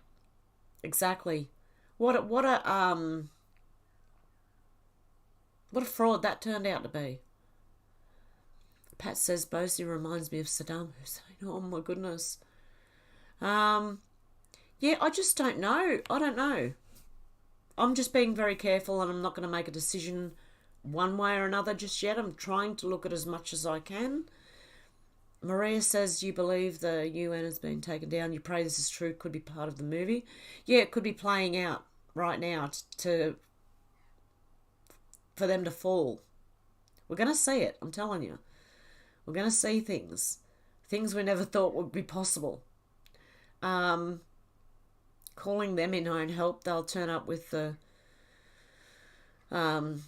Exactly. What a fraud that turned out to be. Pat says Bosey reminds me of Saddam Hussein. Oh my goodness. Yeah, I just don't know. I don't know. I'm just being very careful, and I'm not going to make a decision one way or another just yet. I'm trying to look at as much as I can. Maria says, you believe the UN has been taken down. You pray this is true. Could be part of the movie. Yeah, it could be playing out right now for them to fall. We're going to see it, I'm telling you. We're going to see things we never thought would be possible. Calling them in own help, they'll turn up with the who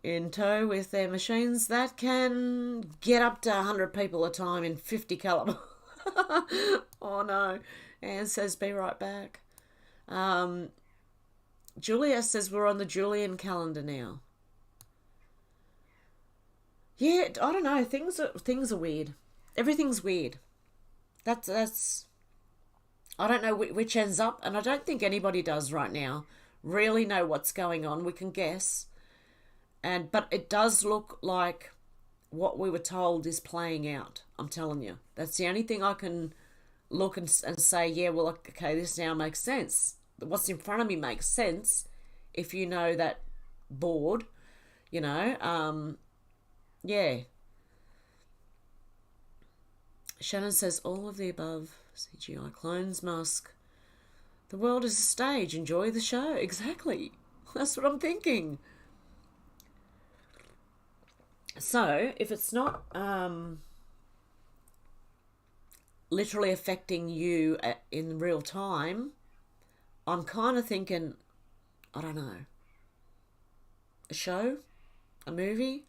in tow with their machines that can get up to 100 people a time in 50 caliber. Oh no. Anne says, be right back. Julia says we're on the Julian calendar now. Yeah, I don't know. Things are weird. Everything's weird. That's. I don't know which ends up, and I don't think anybody does right now really know what's going on. We can guess, but it does look like what we were told is playing out. I'm telling you, that's the only thing I can look and say. Yeah, well, okay, this now makes sense. What's in front of me makes sense if you know that board. You know. Yeah. Shannon says, all of the above. CGI clones, Musk. The world is a stage. Enjoy the show. Exactly. That's what I'm thinking. So, if it's not literally affecting you in real time, I'm kind of thinking, I don't know, a show? A movie?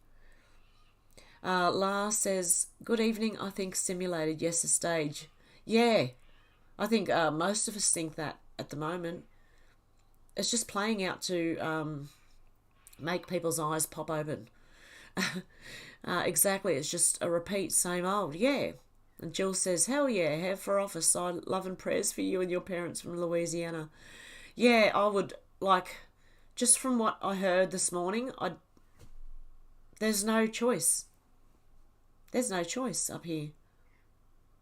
La says, good evening, I think simulated, yes, a stage. Yeah, I think most of us think that at the moment. It's just playing out to make people's eyes pop open. Exactly, it's just a repeat, same old, yeah. And Jill says, hell yeah, have for office, I love and prayers for you and your parents from Louisiana. Yeah, I would, just from what I heard this morning, there's no choice. There's no choice up here.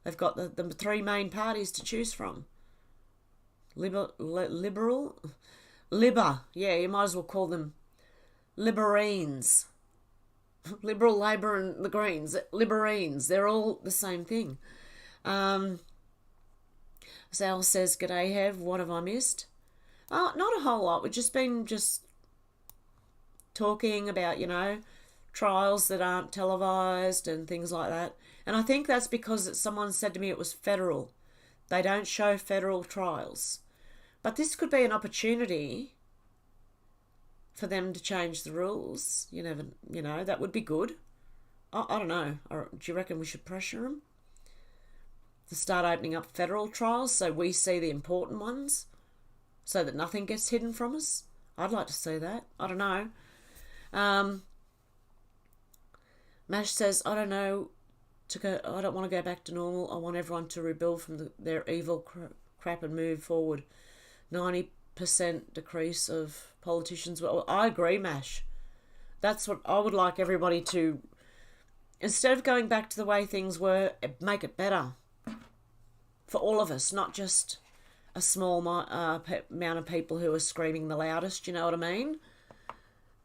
They've got the three main parties to choose from. Liberal? Yeah, you might as well call them Liberines. Liberal, Labour and the Greens. Liberines. They're all the same thing. Sal says, g'day, Hev. What have I missed? Not a whole lot. We've just been talking about, trials that aren't televised and things like that. And I think that's because someone said to me it was federal. They don't show federal trials. But this could be an opportunity for them to change the rules. You never, that would be good. I don't know. Do you reckon we should pressure them to start opening up federal trials so we see the important ones so that nothing gets hidden from us? I'd like to see that. I don't know. Mash says, I don't know I don't want to go back to normal. I want everyone to rebuild from their evil crap and move forward. 90% decrease of politicians. Well, I agree, Mash. That's what I would like everybody to, instead of going back to the way things were, make it better for all of us, not just a small amount of people who are screaming the loudest, you know what I mean?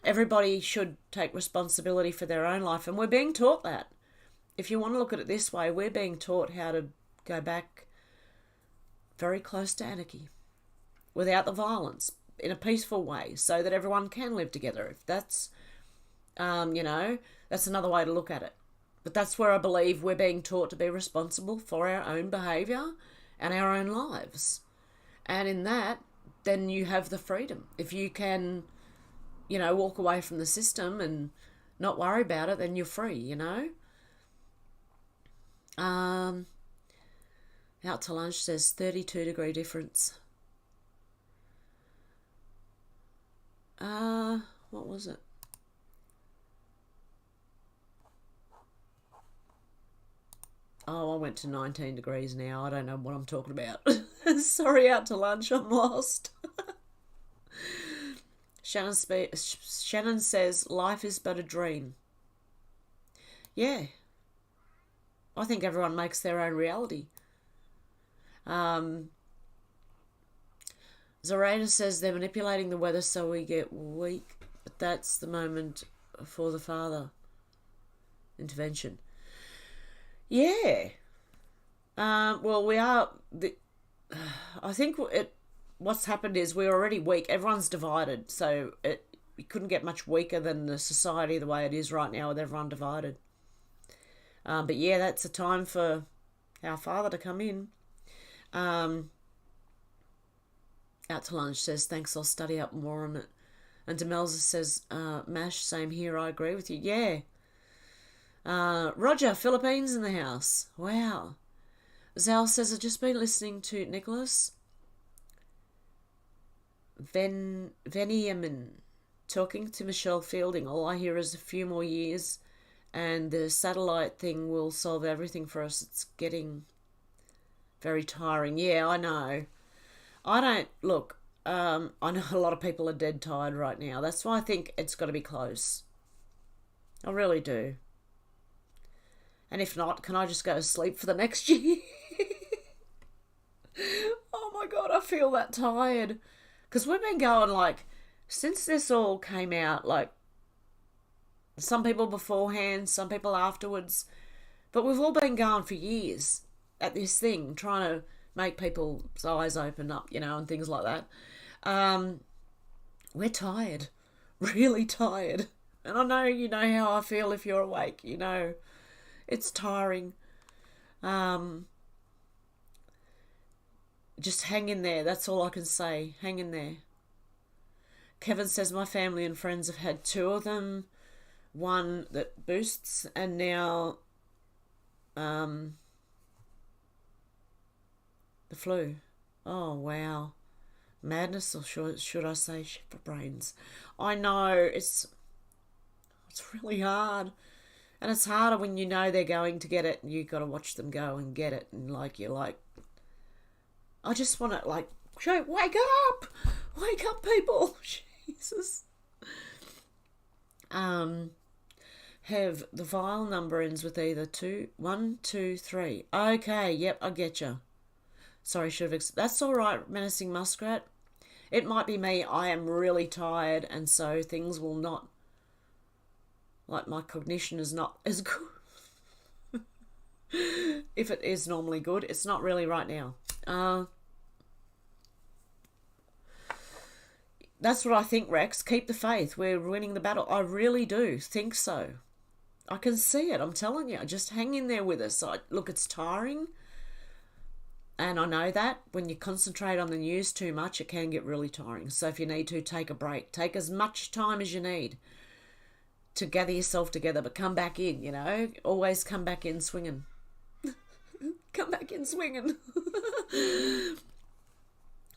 Everybody should take responsibility for their own life, and we're being taught that. If you want to look at it this way, we're being taught how to go back very close to anarchy without the violence, in a peaceful way, so that everyone can live together. If that's, that's another way to look at it. But that's where I believe we're being taught to be responsible for our own behaviour and our own lives. And in that, then you have the freedom. If you can, walk away from the system and not worry about it, then you're free, Out to lunch says 32-degree difference. What was it? Oh, I went to 19 degrees now. I don't know what I'm talking about. Sorry, Out to lunch. I'm lost. Shannon says, life is but a dream. Yeah. I think everyone makes their own reality. Zorana says they're manipulating the weather so we get weak, but that's the moment for the father intervention. Yeah. Well, we are. I think what's happened is we're already weak. Everyone's divided, so it couldn't get much weaker than the society the way it is right now with everyone divided. But yeah, that's a time for our father to come in. Out to lunch says, thanks, I'll study up more on it. And Demelza says, Mash, same here, I agree with you. Yeah. Roger, Philippines in the house. Wow. Zal says, I've just been listening to Nicholas Veniamin talking to Michelle Fielding. All I hear is a few more years and the satellite thing will solve everything for us. It's getting very tiring. Yeah, I know. I know a lot of people are dead tired right now. That's why I think it's got to be close. I really do. And if not, can I just go to sleep for the next year? Oh my God, I feel that tired. Because we've been going since this all came out, some people beforehand, some people afterwards. But we've all been going for years at this thing, trying to make people's eyes open up, and things like that. We're tired. Really tired. And I know you know how I feel if you're awake, It's tiring. Just hang in there. That's all I can say. Hang in there. Kevin says, my family and friends have had 2 of them. One that boosts and now the flu. Oh, wow. Madness, or should I say shit for brains? I know, it's really hard. And it's harder when you know they're going to get it and you've got to watch them go and get it. And I just want to wake up! Wake up, people! Jesus. Hev, the file number ends with either 1, 2, 3. Okay, yep, I get you. Sorry, should have... That's all right, Menacing Muskrat. It might be me. I am really tired, and so things will not... my cognition is not as good. If it is normally good, it's not really right now. That's what I think, Rex. Keep the faith. We're winning the battle. I really do think so. I can see it. I'm telling you. Just hang in there with us. Look, it's tiring. And I know that when you concentrate on the news too much, it can get really tiring. So if you need to, take a break. Take as much time as you need to gather yourself together, but come back in, you know. Always come back in swinging. Come back in swinging.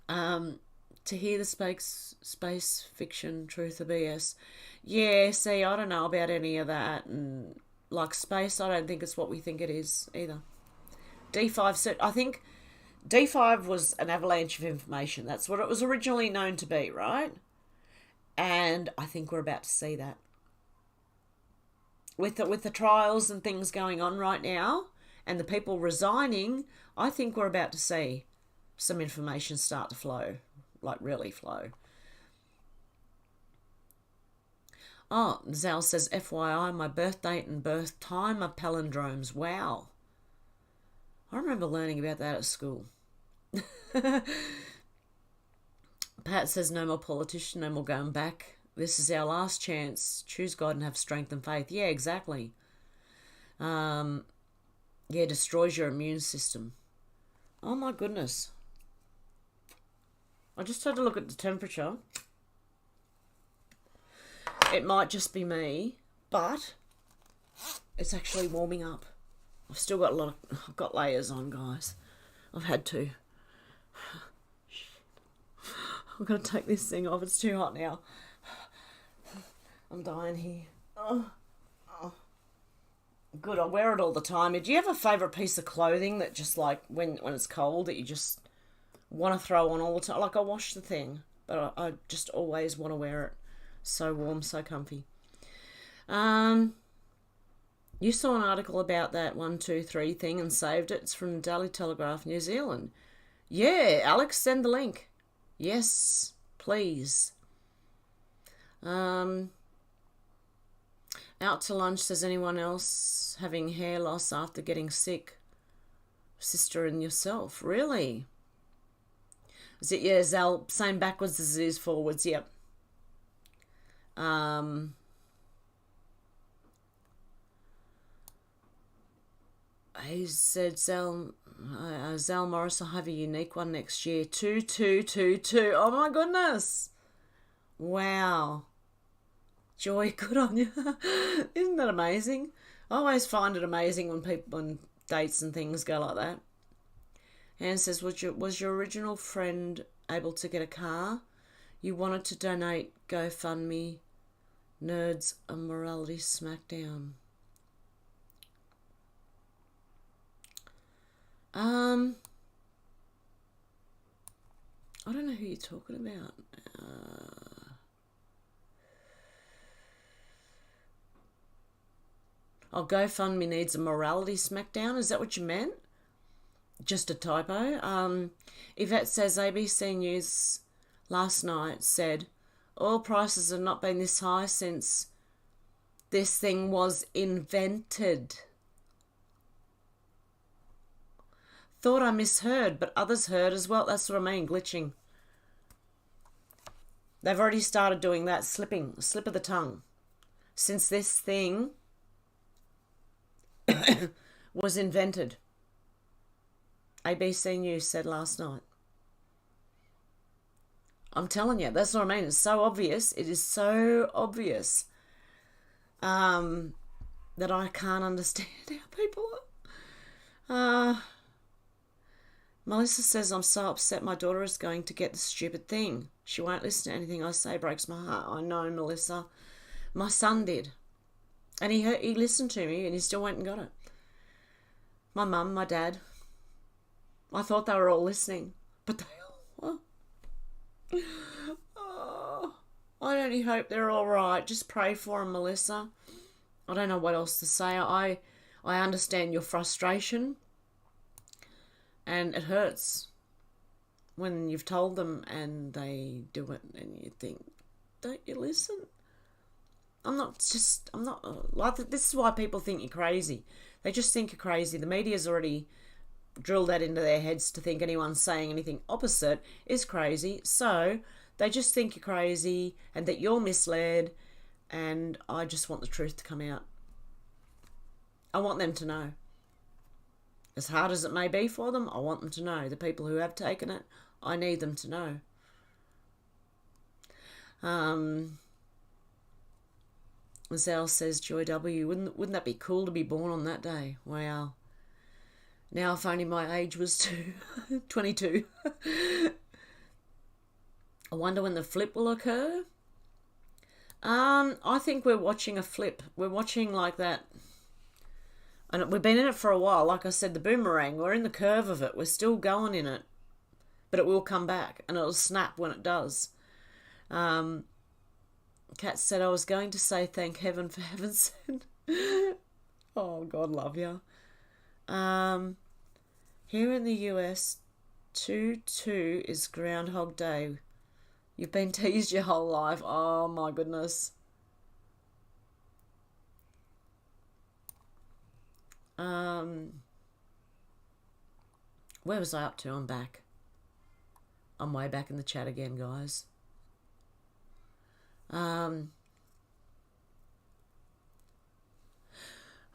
To hear the space fiction truth or BS. Yeah, see, I don't know about any of that. And like space, I don't think it's what we think it is either. D5, I think D5 was an avalanche of information. That's what it was originally known to be, right? And I think we're about to see that. With the trials and things going on right now, and the people resigning, I think we're about to see some information start to flow, like really flow. Oh, Zal says, FYI, my birth date and birth time are palindromes. Wow. I remember learning about that at school. Pat says, no more politician, no more going back. This is our last chance. Choose God and have strength and faith. Yeah, exactly. Yeah, destroys your immune system. Oh my goodness. I just had to look at the temperature. It might just be me, but it's actually warming up. I've still got I've got layers on, guys. I've had to. I'm going to take this thing off. It's too hot now. I'm dying here. Oh. Good, I wear it all the time. Do you have a favourite piece of clothing that just like when it's cold that you just want to throw on all the time? Like I wash the thing, but I just always want to wear it. So warm, so comfy. You saw an article about that 123 thing and saved it. It's from the Daily Telegraph, New Zealand. Yeah, Alex, send the link. Yes, please. Out to lunch, says anyone else having hair loss after getting sick? Sister and yourself, really? Is it, yeah, Zal, same backwards as it is forwards, yep. He said, Zal Morris will have a unique one next year. 2222. Oh my goodness. Wow. Joy, good on you. Isn't that amazing? I always find it amazing when dates and things go like that. Anne says, was your original friend able to get a car? You wanted to donate GoFundMe. Nerds a morality smackdown. I don't know who you're talking about. GoFundMe needs a morality smackdown. Is that what you meant? Just a typo. Yvette says ABC News last night said oil prices have not been this high since this thing was invented. Thought I misheard, but others heard as well. That's what I mean, glitching. They've already started doing that, slip of the tongue. Since this thing was invented. ABC News said last night. I'm telling you, that's what I mean. It's so obvious. It is so obvious that I can't understand how people are. Melissa says, I'm so upset my daughter is going to get the stupid thing. She won't listen to anything I say, breaks my heart. I know, Melissa. My son did. And he listened to me and he still went and got it. My mum, my dad. I thought they were all listening. But they all were. Oh, I only hope they're all right. Just pray for them, Melissa. I don't know what else to say. I understand your frustration. And it hurts when you've told them and they do it and you think, don't you listen? This is why people think you're crazy. They just think you're crazy. The media's already drilled that into their heads to think anyone saying anything opposite is crazy. So They just think you're crazy and that you're misled, and I just want the truth to come out. I want them to know. As hard as it may be for them, I want them to know. The people who have taken it, I need them to know. Zell says, Joy W, wouldn't that be cool to be born on that day? Wow. Now if only my age was 22. I wonder when the flip will occur. I think we're watching a flip. We're watching like that. And we've been in it for a while. Like I said, the boomerang, we're in the curve of it. We're still going in it. But it will come back and it'll snap when it does. Kat said, I was going to say thank heaven for heaven's sake. Oh, God love you. Here in the US, 2/2 is Groundhog Day. You've been teased your whole life. Oh, my goodness. Where was I up to? I'm back. I'm way back in the chat again, guys.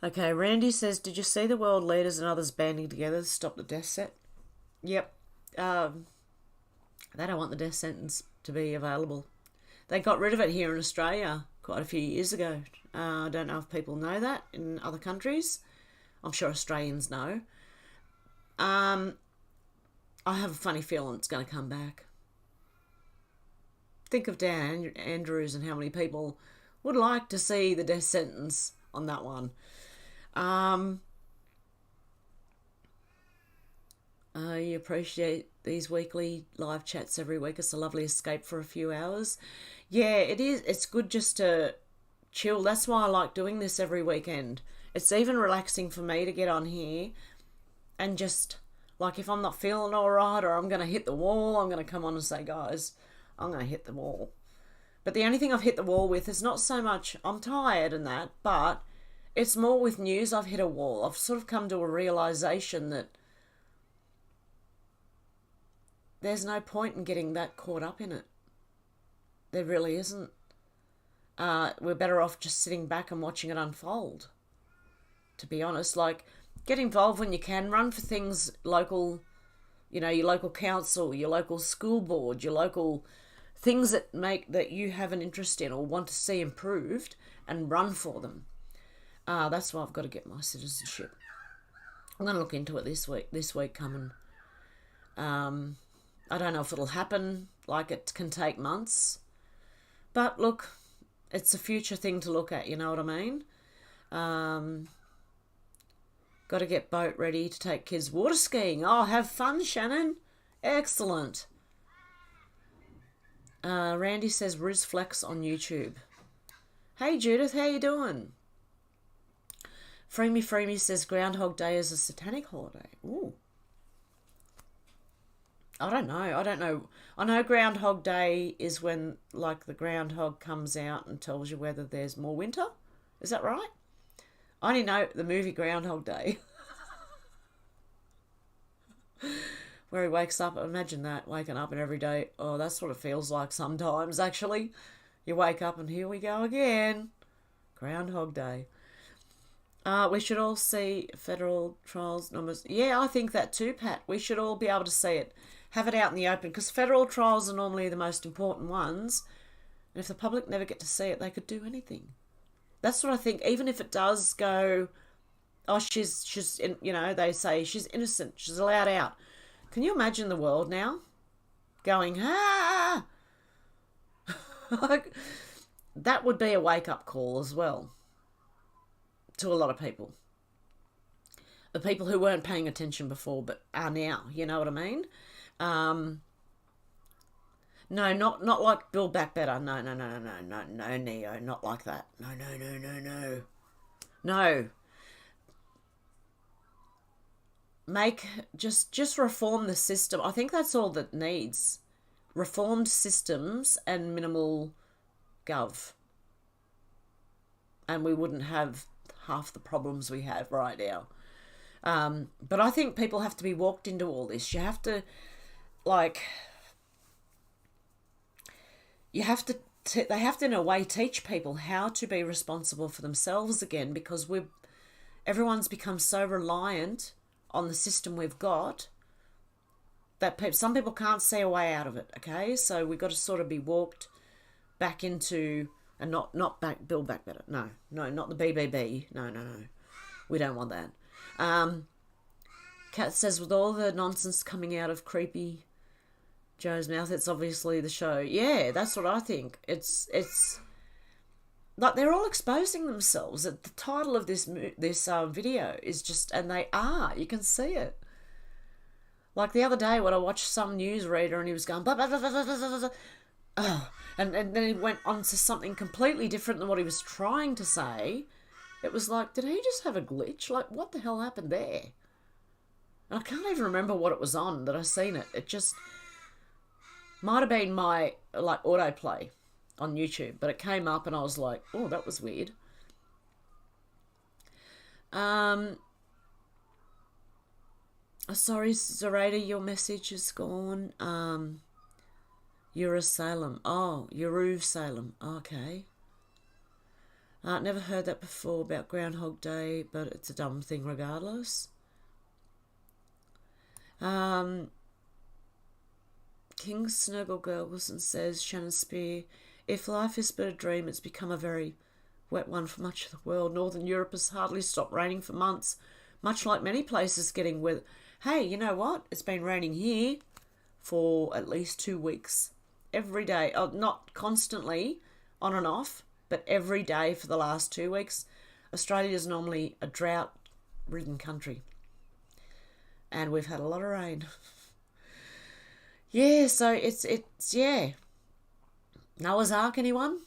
Okay, Randy says, did you see the world leaders and others banding together to stop the death set? Yep. They don't want the death sentence to be available. They got rid of it here in Australia quite a few years ago. I don't know if people know that in other countries. I'm sure Australians know. I have a funny feeling it's going to come back. Think of Dan Andrews and how many people would like to see the death sentence on that one. You appreciate these weekly live chats every week. It's a lovely escape for a few hours. Yeah, it is. It's good just to chill. That's why I like doing this every weekend. It's even relaxing for me to get on here and just, like, if I'm not feeling all right or I'm going to hit the wall, I'm going to come on and say, guys, I'm going to hit the wall. But the only thing I've hit the wall with is not so much I'm tired and that, but it's more with news. I've hit a wall. I've sort of come to a realization that there's no point in getting that caught up in it. There really isn't. We're better off just sitting back and watching it unfold. To be honest, like, get involved when you can. Run for things local, you know, your local council, your local school board, your local things that you have an interest in or want to see improved, and run for them. That's why I've got to get my citizenship. I'm going to look into it this week coming. I don't know if it'll happen, like it can take months. But look, it's a future thing to look at, you know what I mean? Got to get boat ready to take kids water skiing. Oh, have fun, Shannon. Excellent. Randy says Riz Flex on YouTube. Hey, Judith, how you doing? Free Me says Groundhog Day is a satanic holiday. Ooh. I don't know. I know Groundhog Day is when, like, the groundhog comes out and tells you whether there's more winter. Is that right? I only know the movie Groundhog Day. Where he wakes up. Imagine that, waking up and every day. Oh, that's what it feels like sometimes, actually. You wake up and here we go again. Groundhog Day. We should all see federal trials numbers. Yeah, I think that too, Pat. We should all be able to see it. Have it out in the open, because federal trials are normally the most important ones. And if the public never get to see it, they could do anything. That's what I think. Even if it does go, oh, she's you know, they say she's innocent, she's allowed out. Can you imagine the world now going, ah? Like, that would be a wake-up call as well to a lot of people. The people who weren't paying attention before but are now, you know what I mean? No, not like Build Back Better. No, Neo, not like that. No. Just reform the system. I think that's all that needs. Reformed systems and minimal gov. And we wouldn't have half the problems we have right now. But I think people have to be walked into all this. You have to, like, you have to they have to in a way teach people how to be responsible for themselves again, because everyone's become so reliant on the system we've got that some people can't see a way out of it. Okay, so we've got to sort of be walked back into, and not back, build back better. No, not the BBB. No, we don't want that. Kat says, with all the nonsense coming out of creepy Joe's mouth, it's obviously the show. Yeah, that's what I think. It's like they're all exposing themselves. The title of this video is just, and they are. You can see it. Like the other day when I watched some newsreader and he was going blah blah blah blah blah blah blah. Oh, and then he went on to something completely different than what he was trying to say. It was like, did he just have a glitch? Like, what the hell happened there? And I can't even remember what it was on that I seen it. It just might have been my like autoplay on YouTube, but it came up and I was like, oh, that was weird. Sorry, Zarada, your message is gone. Jerusalem. Oh, Jerusalem. Okay. Never heard that before about Groundhog Day, but it's a dumb thing regardless. King Snuggle Wilson says, Shannon Spear, if life is but a dream, it's become a very wet one for much of the world. Northern Europe has hardly stopped raining for months, much like many places getting weather. Hey, you know what? It's been raining here for at least 2 weeks. Every day. Oh, not constantly, on and off, but every day for the last 2 weeks. Australia is normally a drought-ridden country. And we've had a lot of rain. Yeah, so it's yeah. Noah's Ark, anyone?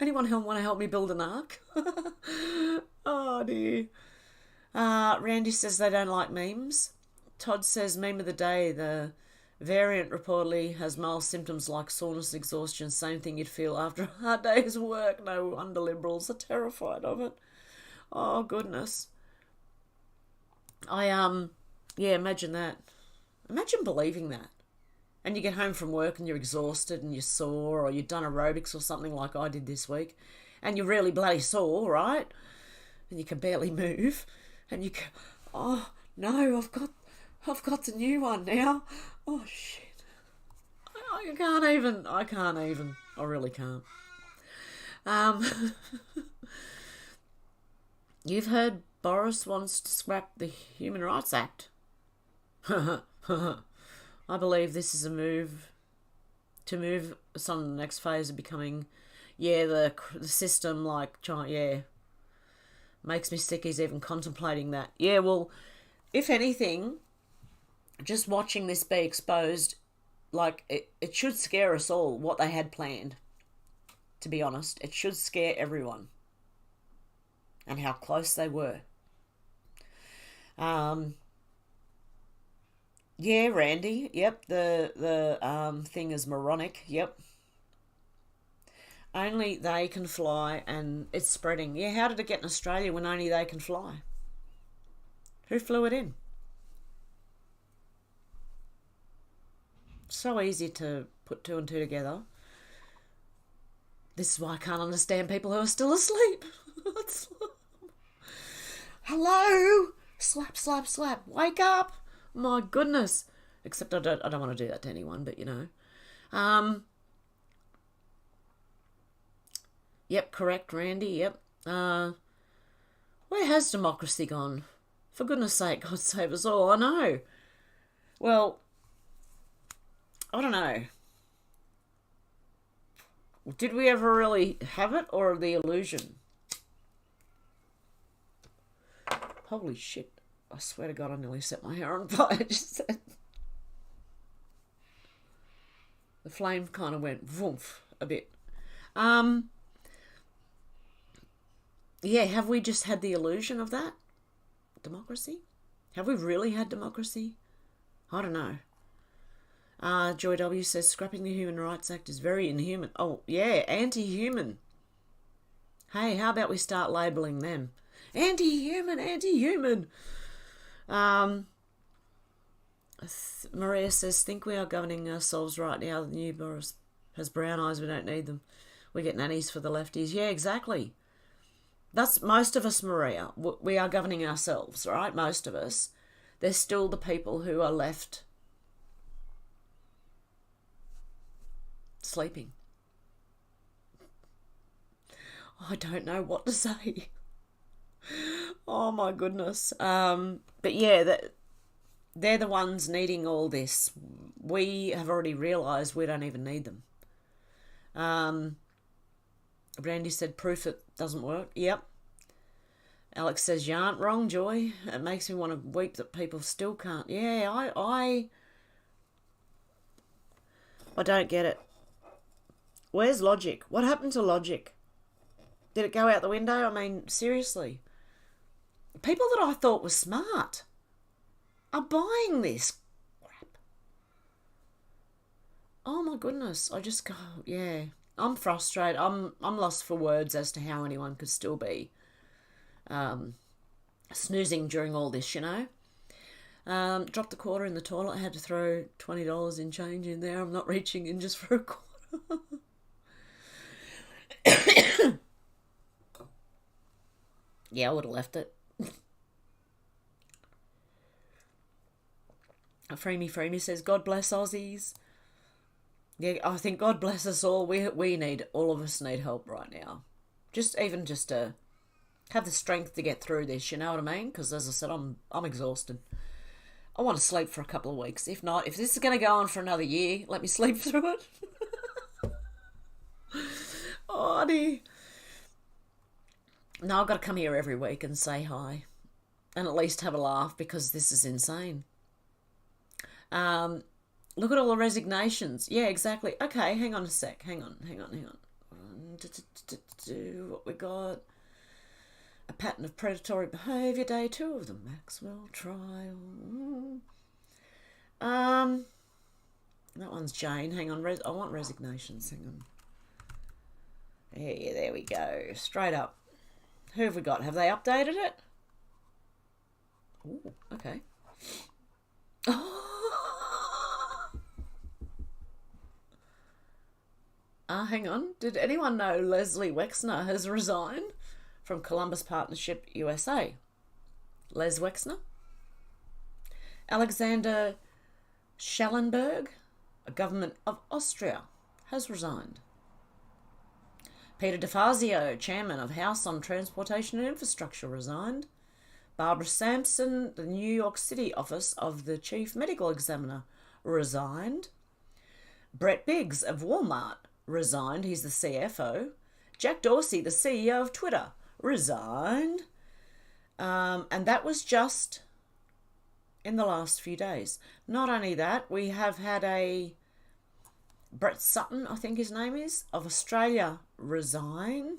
Anyone who want to help me build an ark? Oh, dear. Randy says they don't like memes. Todd says, meme of the day, the variant reportedly has mild symptoms like soreness, exhaustion, same thing you'd feel after a hard day's work. No wonder Liberals are terrified of it. Oh, goodness. Yeah, imagine that. Imagine believing that. And you get home from work and you're exhausted and you're sore, or you've done aerobics or something like I did this week, and you're really bloody sore, right? And you can barely move, and you go, oh no, I've got the new one now. Oh shit, I can't even. I really can't. You've heard Boris wants to scrap the Human Rights Act. I believe this is a move to move us on to the next phase of becoming, the system like China, makes me sick he's even contemplating that. Yeah, well, if anything, just watching this be exposed, like, it should scare us all what they had planned, to be honest. It should scare everyone. And how close they were. Yeah, Randy. Yep, the thing is moronic. Yep. Only they can fly, and it's spreading. Yeah, how did it get in Australia when only they can fly? Who flew it in? So easy to put 2 and 2 together. This is why I can't understand people who are still asleep. Hello? Slap, slap, slap. Wake up. My goodness. Except I don't want to do that to anyone, but you know. Yep, correct, Randy. Yep. Where has democracy gone? For goodness sake, God save us all. I know. Well, I don't know. Did we ever really have it, or the illusion? Holy shit. I swear to God, I nearly set my hair on fire. Just said. The flame kind of went woof a bit. Yeah, have we just had the illusion of that? Democracy? Have we really had democracy? I don't know. Joy W says, scrapping the Human Rights Act is very inhuman. Oh, yeah, anti-human. Hey, how about we start labelling them? Anti-human, anti-human. Maria says, think we are governing ourselves right now. The new Boris Has brown eyes, we don't need them. We get nannies for the lefties. Yeah, exactly. That's most of us, Maria. We are governing ourselves, right? Most of us. There's still the people who are left sleeping. I don't know what to say. Oh my goodness. But yeah, they're the ones needing all this. We have already realised we don't even need them. Brandy said proof it doesn't work. Yep. Alex says you aren't wrong, Joy. It makes me want to weep that people still can't. Yeah, I don't get it. Where's logic? What happened to logic? Did it go out the window? I mean, seriously. People that I thought were smart are buying this crap. Oh my goodness. I just go, yeah. I'm frustrated. I'm lost for words as to how anyone could still be snoozing during all this, you know. Dropped the quarter in the toilet. I had to throw $20 in change in there. I'm not reaching in just for a quarter. Yeah, I would have left it. Freemy says, God bless Aussies. Yeah, I think God bless us all. We need, all of us need help right now. Just to have the strength to get through this, you know what I mean? Because as I said, I'm exhausted. I want to sleep for a couple of weeks. If not, if this is going to go on for another year, let me sleep through it. Oh, dear. No, I've got to come here every week and say hi. And at least have a laugh because this is insane. Look at all the resignations. Yeah, exactly. Okay, hang on a sec. Hang on. What we got? A pattern of predatory behaviour, day 2 of the Maxwell trial. That one's Jane. Hang on. I want resignations. Hang on. Yeah, there we go. Straight up. Who have we got? Have they updated it? Ooh, okay. Hang on. Did anyone know Leslie Wexner has resigned from Columbus Partnership USA? Les Wexner? Alexander Schallenberg, a government of Austria, has resigned. Peter DeFazio, chairman of House on Transportation and Infrastructure, resigned. Barbara Sampson, the New York City office of the chief medical examiner, resigned. Brett Biggs of Walmart resigned. He's the CFO. Jack Dorsey, the CEO of Twitter, resigned. And that was just in the last few days. Not only that, we have had a Brett Sutton, I think his name is, of Australia, resign.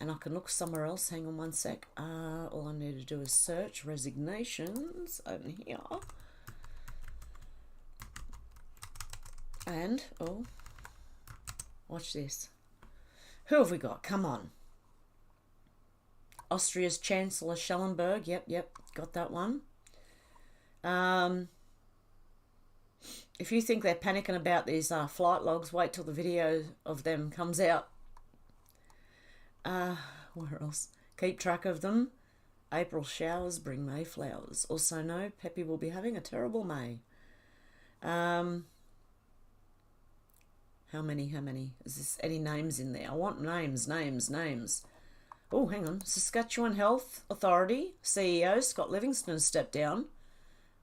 And I can look somewhere else. Hang on one sec. All I need to do is search resignations over here. And, oh, watch this. Who have we got? Come on. Austria's Chancellor Schellenberg. Yep, got that one. If you think they're panicking about these flight logs, wait till the video of them comes out. Where else? Keep track of them. April showers bring May flowers. Also know Peppy will be having a terrible May. How many? Is this any names in there? I want names. Oh, hang on. Saskatchewan Health Authority CEO Scott Livingston stepped down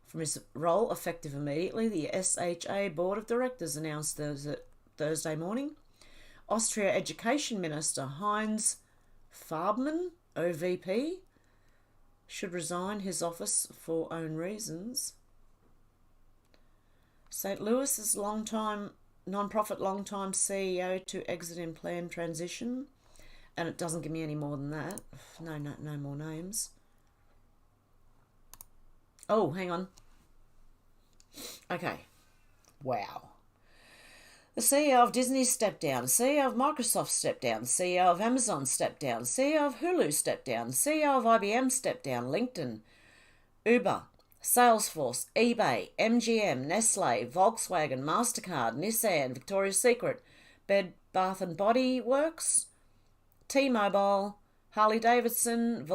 from his role effective immediately. The SHA Board of Directors announced Thursday morning. Austria Education Minister Heinz Farbmann, OVP, should resign his office for own reasons. St. Louis's non-profit long-time CEO to exit in planned transition. And it doesn't give me any more than that. No more names. Oh, hang on. Okay. Wow. The CEO of Disney stepped down. The CEO of Microsoft stepped down. The CEO of Amazon stepped down. The CEO of Hulu stepped down. The CEO of IBM stepped down. LinkedIn, Uber, Salesforce, eBay, MGM, Nestle, Volkswagen, MasterCard, Nissan, Victoria's Secret, Bed Bath and Body Works, T-Mobile, Harley Davidson,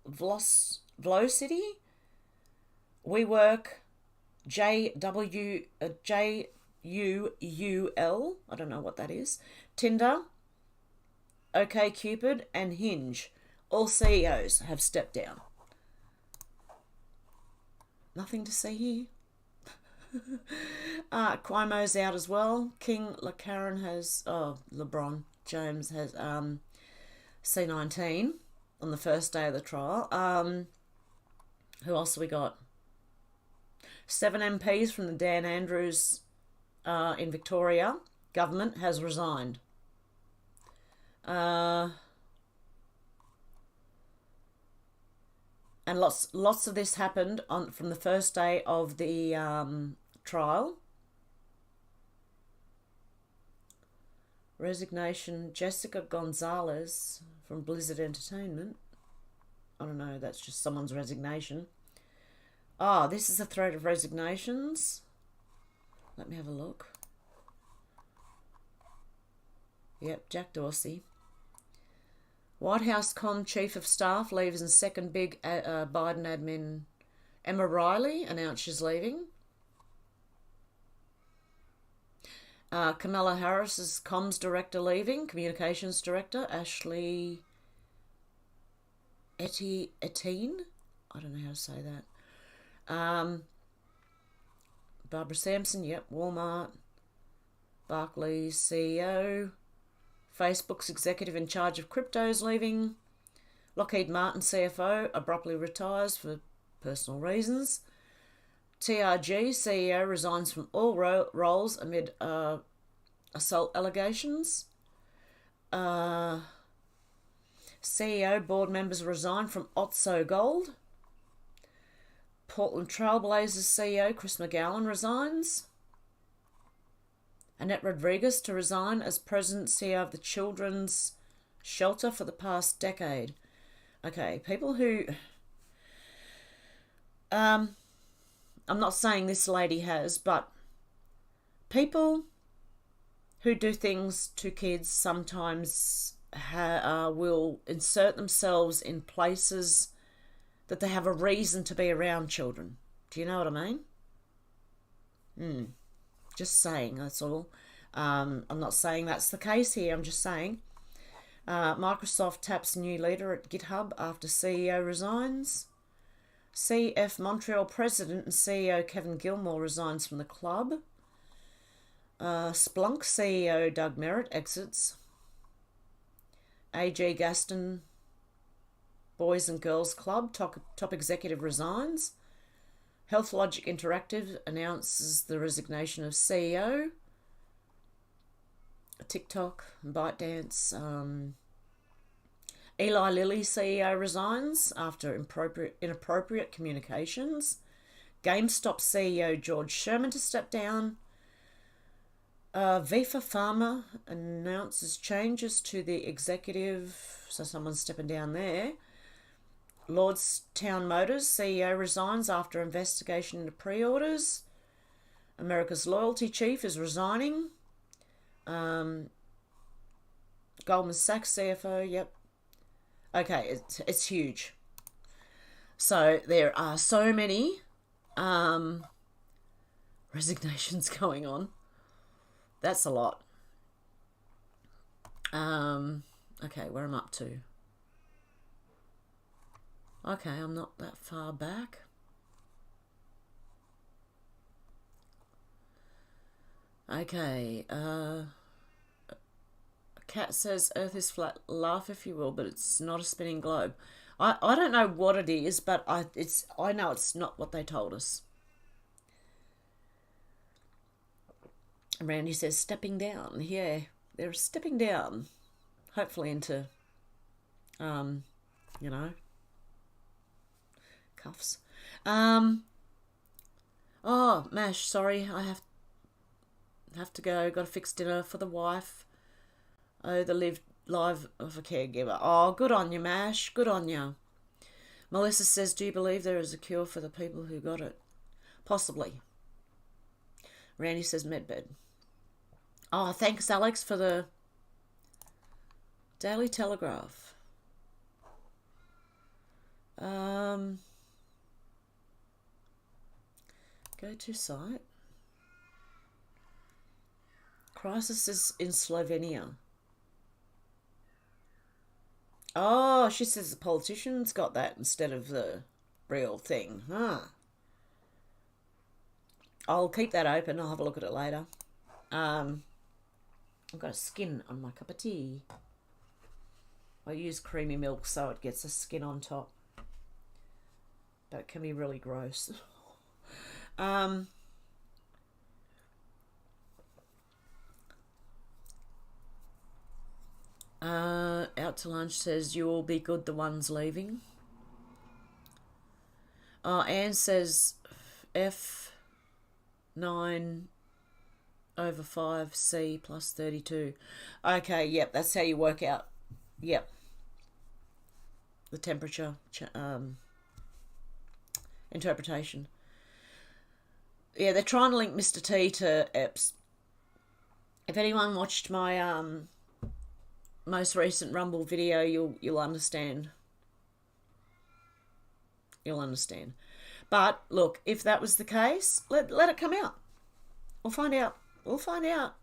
Velocity, WeWork, JUUL, I don't know what that is, Tinder, OkCupid, and Hinge. All CEOs have stepped down. Nothing to see here. Cuomo's out as well. King LeCarron has, LeBron James has C19 on the first day of the trial. Who else have we got? 7 MPs from the Dan Andrews in Victoria government has resigned. And lots of this happened from the first day of the trial. Resignation, Jessica Gonzalez from Blizzard Entertainment. I don't know, that's just someone's resignation. This is a thread of resignations. Let me have a look. Yep, Jack Dorsey. White House Comm Chief of Staff leaves, and second big Biden admin Emma Riley announced she's leaving. Kamala Harris's comms director leaving, communications director Ashley Etienne. I don't know how to say that. Barbara Sampson, yep, Walmart. Barclays CEO. Facebook's executive in charge of cryptos leaving. Lockheed Martin CFO abruptly retires for personal reasons. TRG CEO resigns from all roles amid assault allegations. CEO board members resign from Otso Gold. Portland Trailblazers CEO Chris McGowan resigns. Annette Rodriguez to resign as president CEO of the Children's Shelter for the past decade. Okay, people who... I'm not saying this lady has, but people who do things to kids sometimes will insert themselves in places that they have a reason to be around children. Do you know what I mean? Just saying, that's all. I'm not saying that's the case here, I'm just saying. Microsoft taps new leader at GitHub after CEO resigns. CF Montreal president and CEO Kevin Gilmore resigns from the club. Splunk CEO Doug Merritt exits. AG Gaston Boys and Girls Club top executive resigns. HealthLogic Interactive announces the resignation of CEO. TikTok, ByteDance. Eli Lilly CEO resigns after inappropriate communications. GameStop CEO George Sherman to step down. Vifa Pharma announces changes to the executive, so someone's stepping down there. Lordstown Motors CEO resigns after investigation into pre-orders. America's Loyalty Chief is resigning. Goldman Sachs CFO, yep. Okay, it's huge. So there are so many resignations going on. That's a lot. Okay, where am I up to? Okay, I'm not that far back. Okay, Cat says Earth is flat. Laugh if you will, but it's not a spinning globe. I don't know what it is, but I know it's not what they told us. Randy says stepping down. Yeah, they're stepping down. Hopefully into, cuffs. Oh, Mash, sorry, I have to go. Got to fix dinner for the wife. Oh, the live of a caregiver. Oh, good on you, Mash. Good on you. Melissa says, do you believe there is a cure for the people who got it? Possibly. Randy says medbed. Oh, thanks, Alex, for the Daily Telegraph. Go to site. Crisis is in Slovenia. Oh, she says the politicians got that instead of the real thing. Huh. I'll keep that open. I'll have a look at it later. I've got a skin on my cup of tea. I use creamy milk so it gets a skin on top. But it can be really gross. Out to lunch says you will be good, the ones leaving. Anne says F9 over 5C plus 32. Okay, yep, that's how you work out. Yep. The temperature interpretation. Yeah, they're trying to link Mr. T to EPS. If anyone watched my most recent Rumble video, you'll understand. You'll understand. But look, if that was the case, let it come out. We'll find out. We'll find out.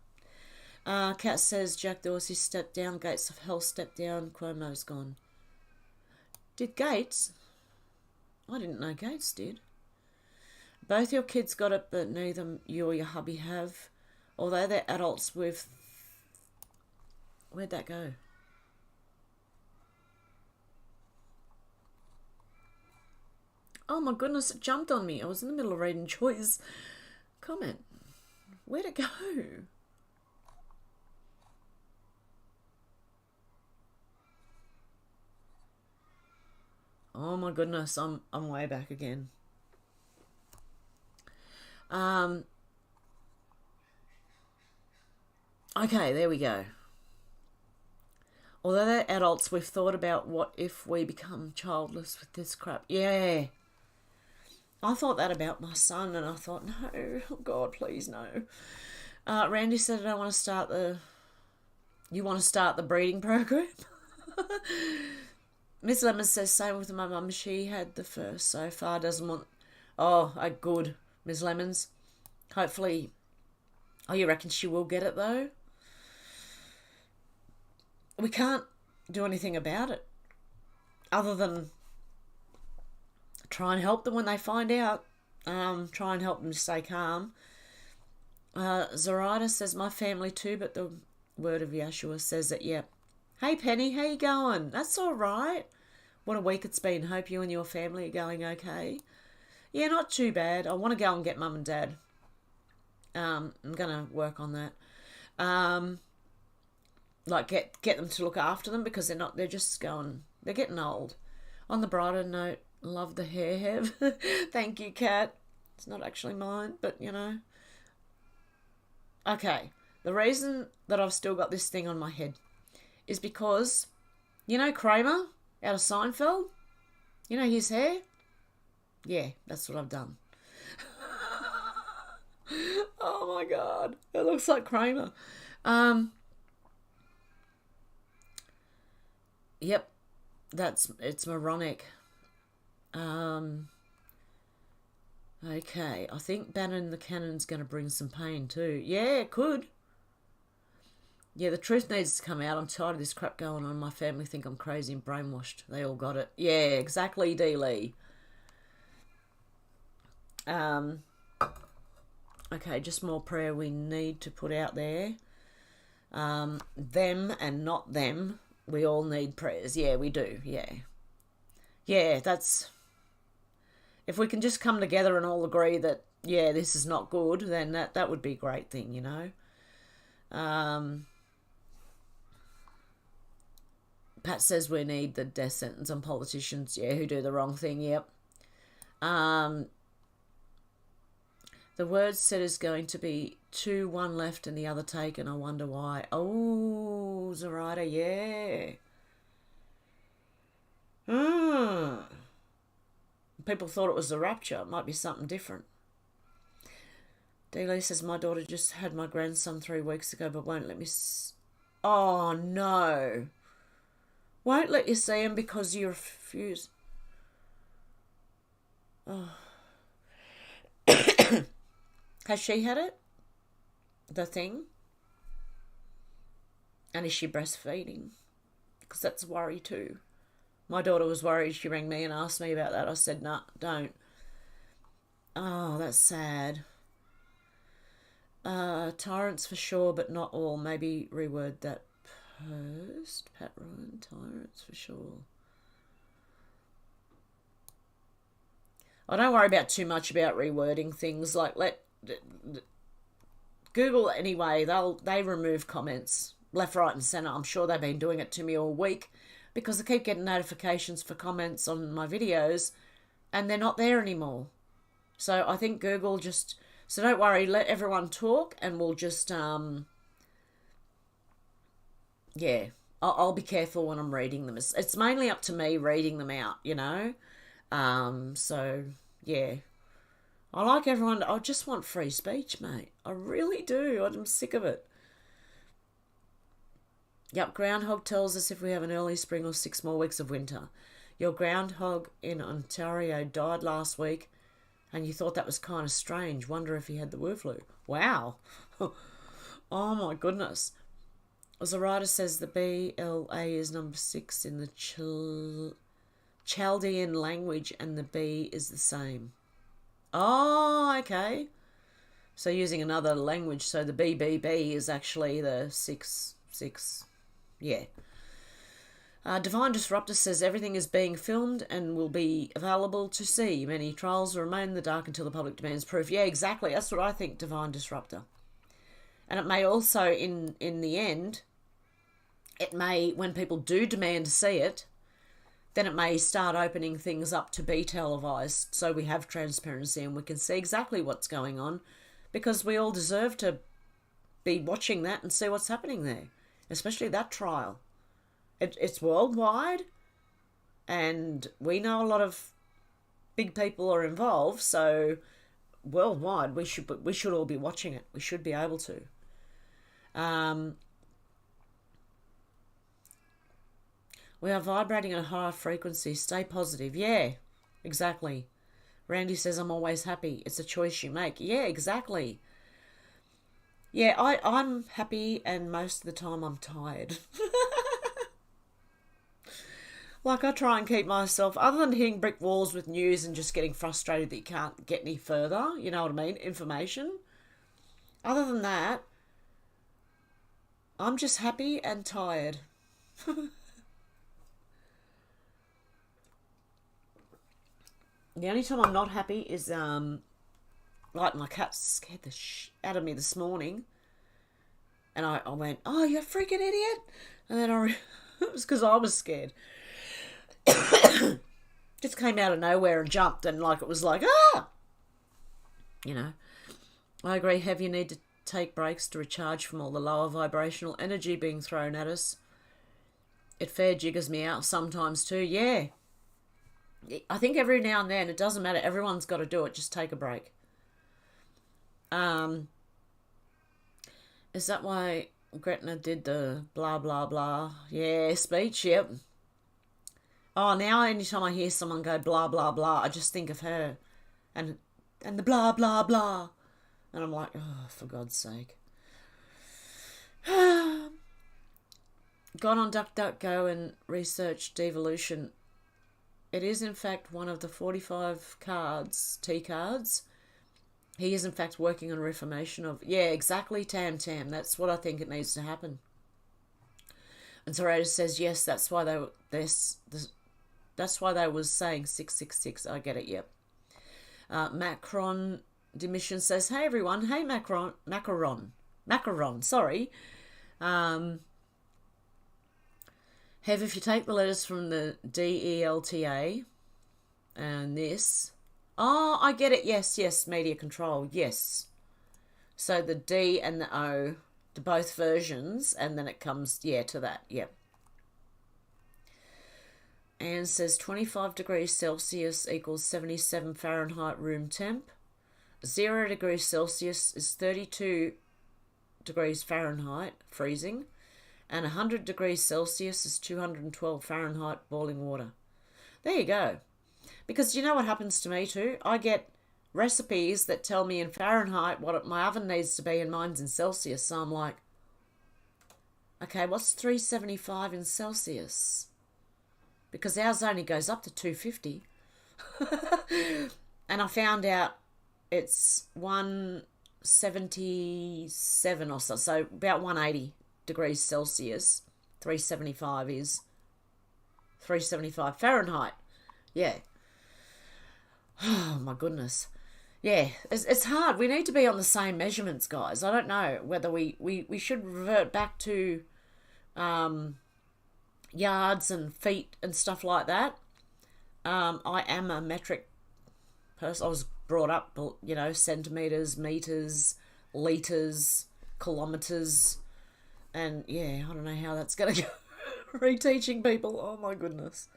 Kat says Jack Dorsey stepped down, Gates of Hell stepped down, Cuomo's gone. Did Gates? I didn't know Gates did. Both your kids got it, but neither you or your hubby have. Although they're adults with... Where'd that go? Oh my goodness, it jumped on me. I was in the middle of reading Joy's comment. Where'd it go? Oh my goodness, I'm way back again. Okay, there we go. Although they're adults, we've thought about what if we become childless with this crap. Yeah. I thought that about my son, and I thought, no, oh God, please no. Randy said, I want to start the... You want to start the breeding program? Miss Lemon says, same with my mum. She had the first so far, doesn't want... Oh, good, Miss Lemons. Hopefully... Oh, you reckon she will get it, though? We can't do anything about it. Other than try and help them when they find out. Try and help them stay calm. Zoraida says, my family too, but the word of Yeshua says that, yep. Hey, Penny, how you going? That's all right. What a week it's been. Hope you and your family are going okay. Yeah, not too bad. I want to go and get mum and dad. I'm going to work on that. Like get them to look after them because they're just going, they're getting old. On the brighter note, love the hair, Hev. Thank you, Kat. It's not actually mine, but you know. Okay, the reason that I've still got this thing on my head is because, you know Kramer out of Seinfeld? You know his hair? Yeah, that's what I've done. Oh my God, it looks like Kramer. Yep, it's moronic. Okay, I think Bannon the Cannon's going to bring some pain too. Yeah, it could. Yeah, the truth needs to come out. I'm tired of this crap going on. My family think I'm crazy and brainwashed. They all got it. Yeah, exactly, D. Lee. Okay, just more prayer we need to put out there. Them and not them. We all need prayers. Yeah, we do. Yeah. Yeah, that's... If we can just come together and all agree that, yeah, this is not good, then that would be a great thing, you know. Pat says we need the death sentence on politicians, yeah, who do the wrong thing, yep. The word said is going to be 2, 1 left and the other taken. I wonder why. Oh, Zoraida, yeah. People thought it was the rapture. It might be something different. D-Lee says, my daughter just had my grandson 3 weeks ago but won't let me... Oh, no. Won't let you see him because you refuse. Oh. Has she had it? The thing? And is she breastfeeding? Because that's a worry too. My daughter was worried. She rang me and asked me about that. I said, no, don't. Oh, that's sad. Tyrants for sure, but not all. Maybe reword that post. Pat Ryan, tyrants for sure. I don't worry about too much about rewording things. Like, let Google anyway. They remove comments left, right, and centre. I'm sure they've been doing it to me all week because I keep getting notifications for comments on my videos, and they're not there anymore. So I think Google just... So don't worry, let everyone talk and we'll just, yeah, I'll be careful when I'm reading them. It's mainly up to me reading them out, you know. So, yeah. I like everyone... I just want free speech, mate. I really do. I'm sick of it. Yep, groundhog tells us if we have an early spring or 6 more weeks of winter. Your groundhog in Ontario died last week and you thought that was kind of strange. Wonder if he had the word flu. Wow. Oh my goodness. As a writer says, the BLA is number 6 in the Chaldean language and the B is the same. Oh, okay. So using another language, so the BBB is actually the 6. Yeah. Divine Disruptor says everything is being filmed and will be available to see. Many trials will remain in the dark until the public demands proof. Yeah, exactly. That's what I think, Divine Disruptor. And it may also, in the end, it may, when people do demand to see it, then it may start opening things up to be televised so we have transparency and we can see exactly what's going on, because we all deserve to be watching that and see what's happening there, especially that trial. It's worldwide, and we know a lot of big people are involved, so worldwide we should all be watching it. We should be able to. We are vibrating at a higher frequency. Stay positive. Yeah, exactly. Randy says, I'm always happy. It's a choice you make. Yeah, exactly. Yeah, I'm happy, and most of the time I'm tired. Like, I try and keep myself, other than hitting brick walls with news and just getting frustrated that you can't get any further, you know what I mean, information. Other than that, I'm just happy and tired. The only time I'm not happy is, like, my cat scared the out of me this morning. And I went, oh, you freaking idiot. And then it was because I was scared. Just came out of nowhere and jumped, and like it was like, ah! You know. I agree, Hev, you need to take breaks to recharge from all the lower vibrational energy being thrown at us. It fair jiggers me out sometimes too, yeah. I think every now and then, it doesn't matter, everyone's got to do it, just take a break. Is that why Gretna did the blah, blah, blah? Yeah, speech, yep. Oh, now anytime I hear someone go blah, blah, blah, I just think of her. And the blah, blah, blah. And I'm like, oh, for God's sake. Gone on DuckDuckGo and researched devolution. It is, in fact, one of the 45 T cards. He is, in fact, working on a reformation of... Yeah, exactly, Tam. That's what I think it needs to happen. And Zoraida says, yes, that's why that's why they was saying 666. I get it, yep. Macron Demission says, hey, everyone. Hey, Macaron, sorry. Hev, if you take the letters from the DELTA and this... Oh, I get it. Yes, media control. Yes. So the D and the O, to both versions, and then it comes, yeah, to that. Yep. Anne says 25 degrees Celsius equals 77 Fahrenheit room temp. 0 degrees Celsius is 32 degrees Fahrenheit, freezing, and 100 degrees Celsius is 212 Fahrenheit, boiling water. There you go. Because you know what happens to me too? I get recipes that tell me in Fahrenheit what my oven needs to be, and mine's in Celsius. So I'm like, okay, what's 375 in Celsius? Because ours only goes up to 250. And I found out it's 177 or so about 180 degrees Celsius. 375 is 375 Fahrenheit. Yeah. Oh, my goodness. Yeah, it's hard. We need to be on the same measurements, guys. I don't know whether we should revert back to yards and feet and stuff like that. I am a metric person. I was brought up, you know, centimetres, metres, litres, kilometres. And, yeah, I don't know how that's going to go. Reteaching people. Oh, my goodness.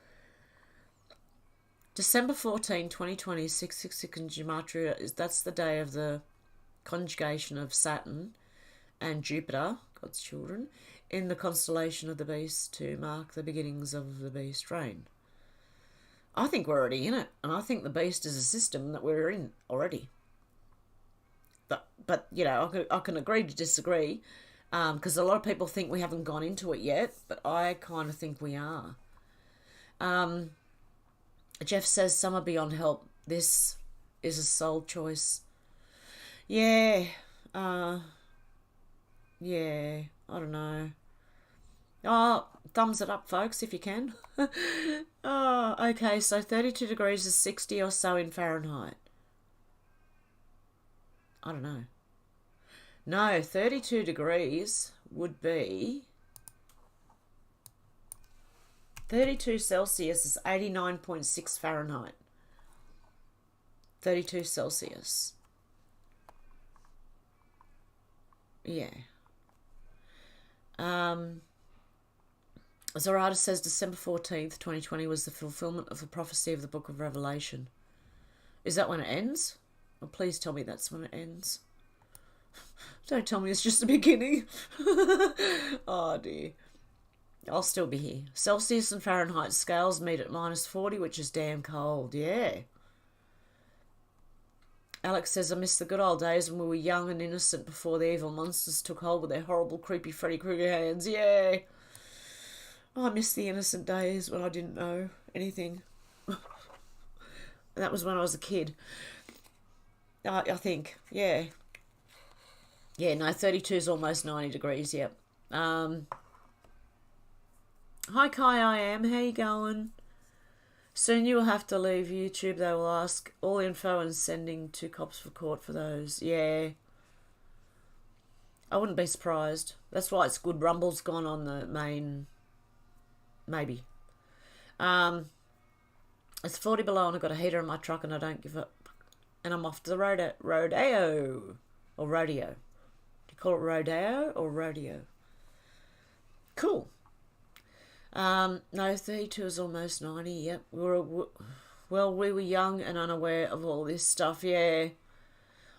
December 14, 2020, 666 in Gematria, that's the day of the conjugation of Saturn and Jupiter, God's children, in the constellation of the Beast to mark the beginnings of the Beast reign. I think we're already in it, and I think the Beast is a system that we're in already. But you know, I can agree to disagree, because a lot of people think we haven't gone into it yet, but I kind of think we are. Jeff says, summer beyond help. This is a soul choice. Yeah. Yeah. I don't know. Oh, thumbs it up, folks, if you can. Oh, okay. So 32 degrees is 60 or so in Fahrenheit. I don't know. No, 32 degrees would be... 32 Celsius is 89.6 Fahrenheit. 32 Celsius. Yeah. Zoraida says December 14th, 2020 was the fulfillment of the prophecy of the book of Revelation. Is that when it ends? Well, please tell me that's when it ends. Don't tell me it's just the beginning. Oh, dear. I'll still be here. Celsius and Fahrenheit scales meet at -40, which is damn cold. Yeah. Alex says, I miss the good old days when we were young and innocent before the evil monsters took hold with their horrible, creepy Freddy Krueger hands. Yeah. Oh, I miss the innocent days when I didn't know anything. That was when I was a kid. I think. Yeah. Yeah, no, 32 is almost 90 degrees, yep. Hi Kai, I am. How you going? Soon you will have to leave YouTube. They will ask all info and sending 2 cops for court for those. Yeah. I wouldn't be surprised. That's why it's good. Rumble's gone on the main. Maybe. It's 40 below and I've got a heater in my truck and I don't give up. And I'm off to the rodeo. Or rodeo. Do you call it rodeo or rodeo? Cool. No, 32 is almost 90, yep. We were young and unaware of all this stuff, yeah.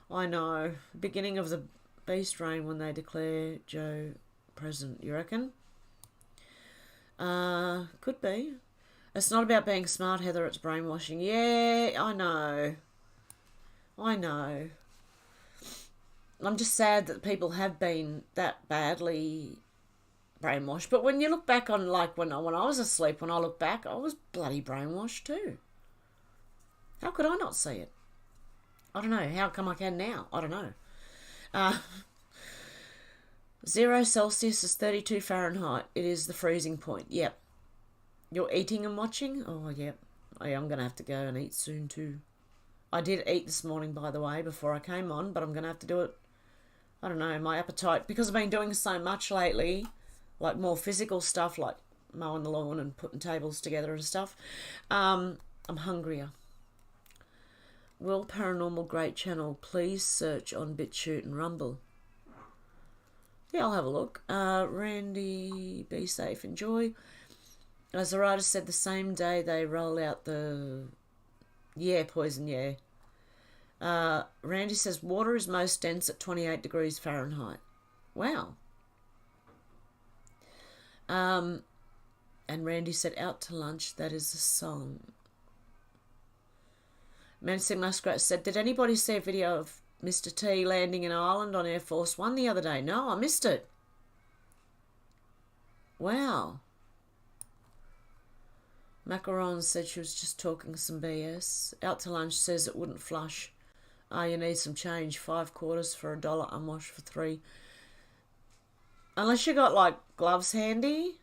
I know. Beginning of the beast reign when they declare Joe president, you reckon? Could be. It's not about being smart, Heather, it's brainwashing. Yeah, I know. I'm just sad that people have been that badly brainwashed. But when you look back on, like, when I was asleep, when I look back, I was bloody brainwashed too. How could I not see it? I don't know. How come I can now? I don't know. 0 Celsius is 32 Fahrenheit. It is the freezing point. Yep. You're eating and watching? Oh, yep. I'm going to have to go and eat soon too. I did eat this morning, by the way, before I came on, but I'm going to have to do it. I don't know, my appetite, because I've been doing so much lately, like more physical stuff, like mowing the lawn and putting tables together and stuff. I'm hungrier. Will Paranormal Great Channel please search on Bitchute and Rumble? Yeah, I'll have a look. Randy, be safe, enjoy. As the writer said, the same day they roll out the... Yeah, poison, yeah. Randy says water is most dense at 28 degrees Fahrenheit. Wow. And Randy said, out to lunch, that is a song. Menacing Muskrat said, did anybody see a video of Mr. T landing in Ireland on Air Force One the other day? No, I missed it. Wow. Macaron said she was just talking some BS. Out to lunch says it wouldn't flush. Oh, you need some change. 5 quarters for $1, unwashed for $3. Unless you got, like, gloves handy.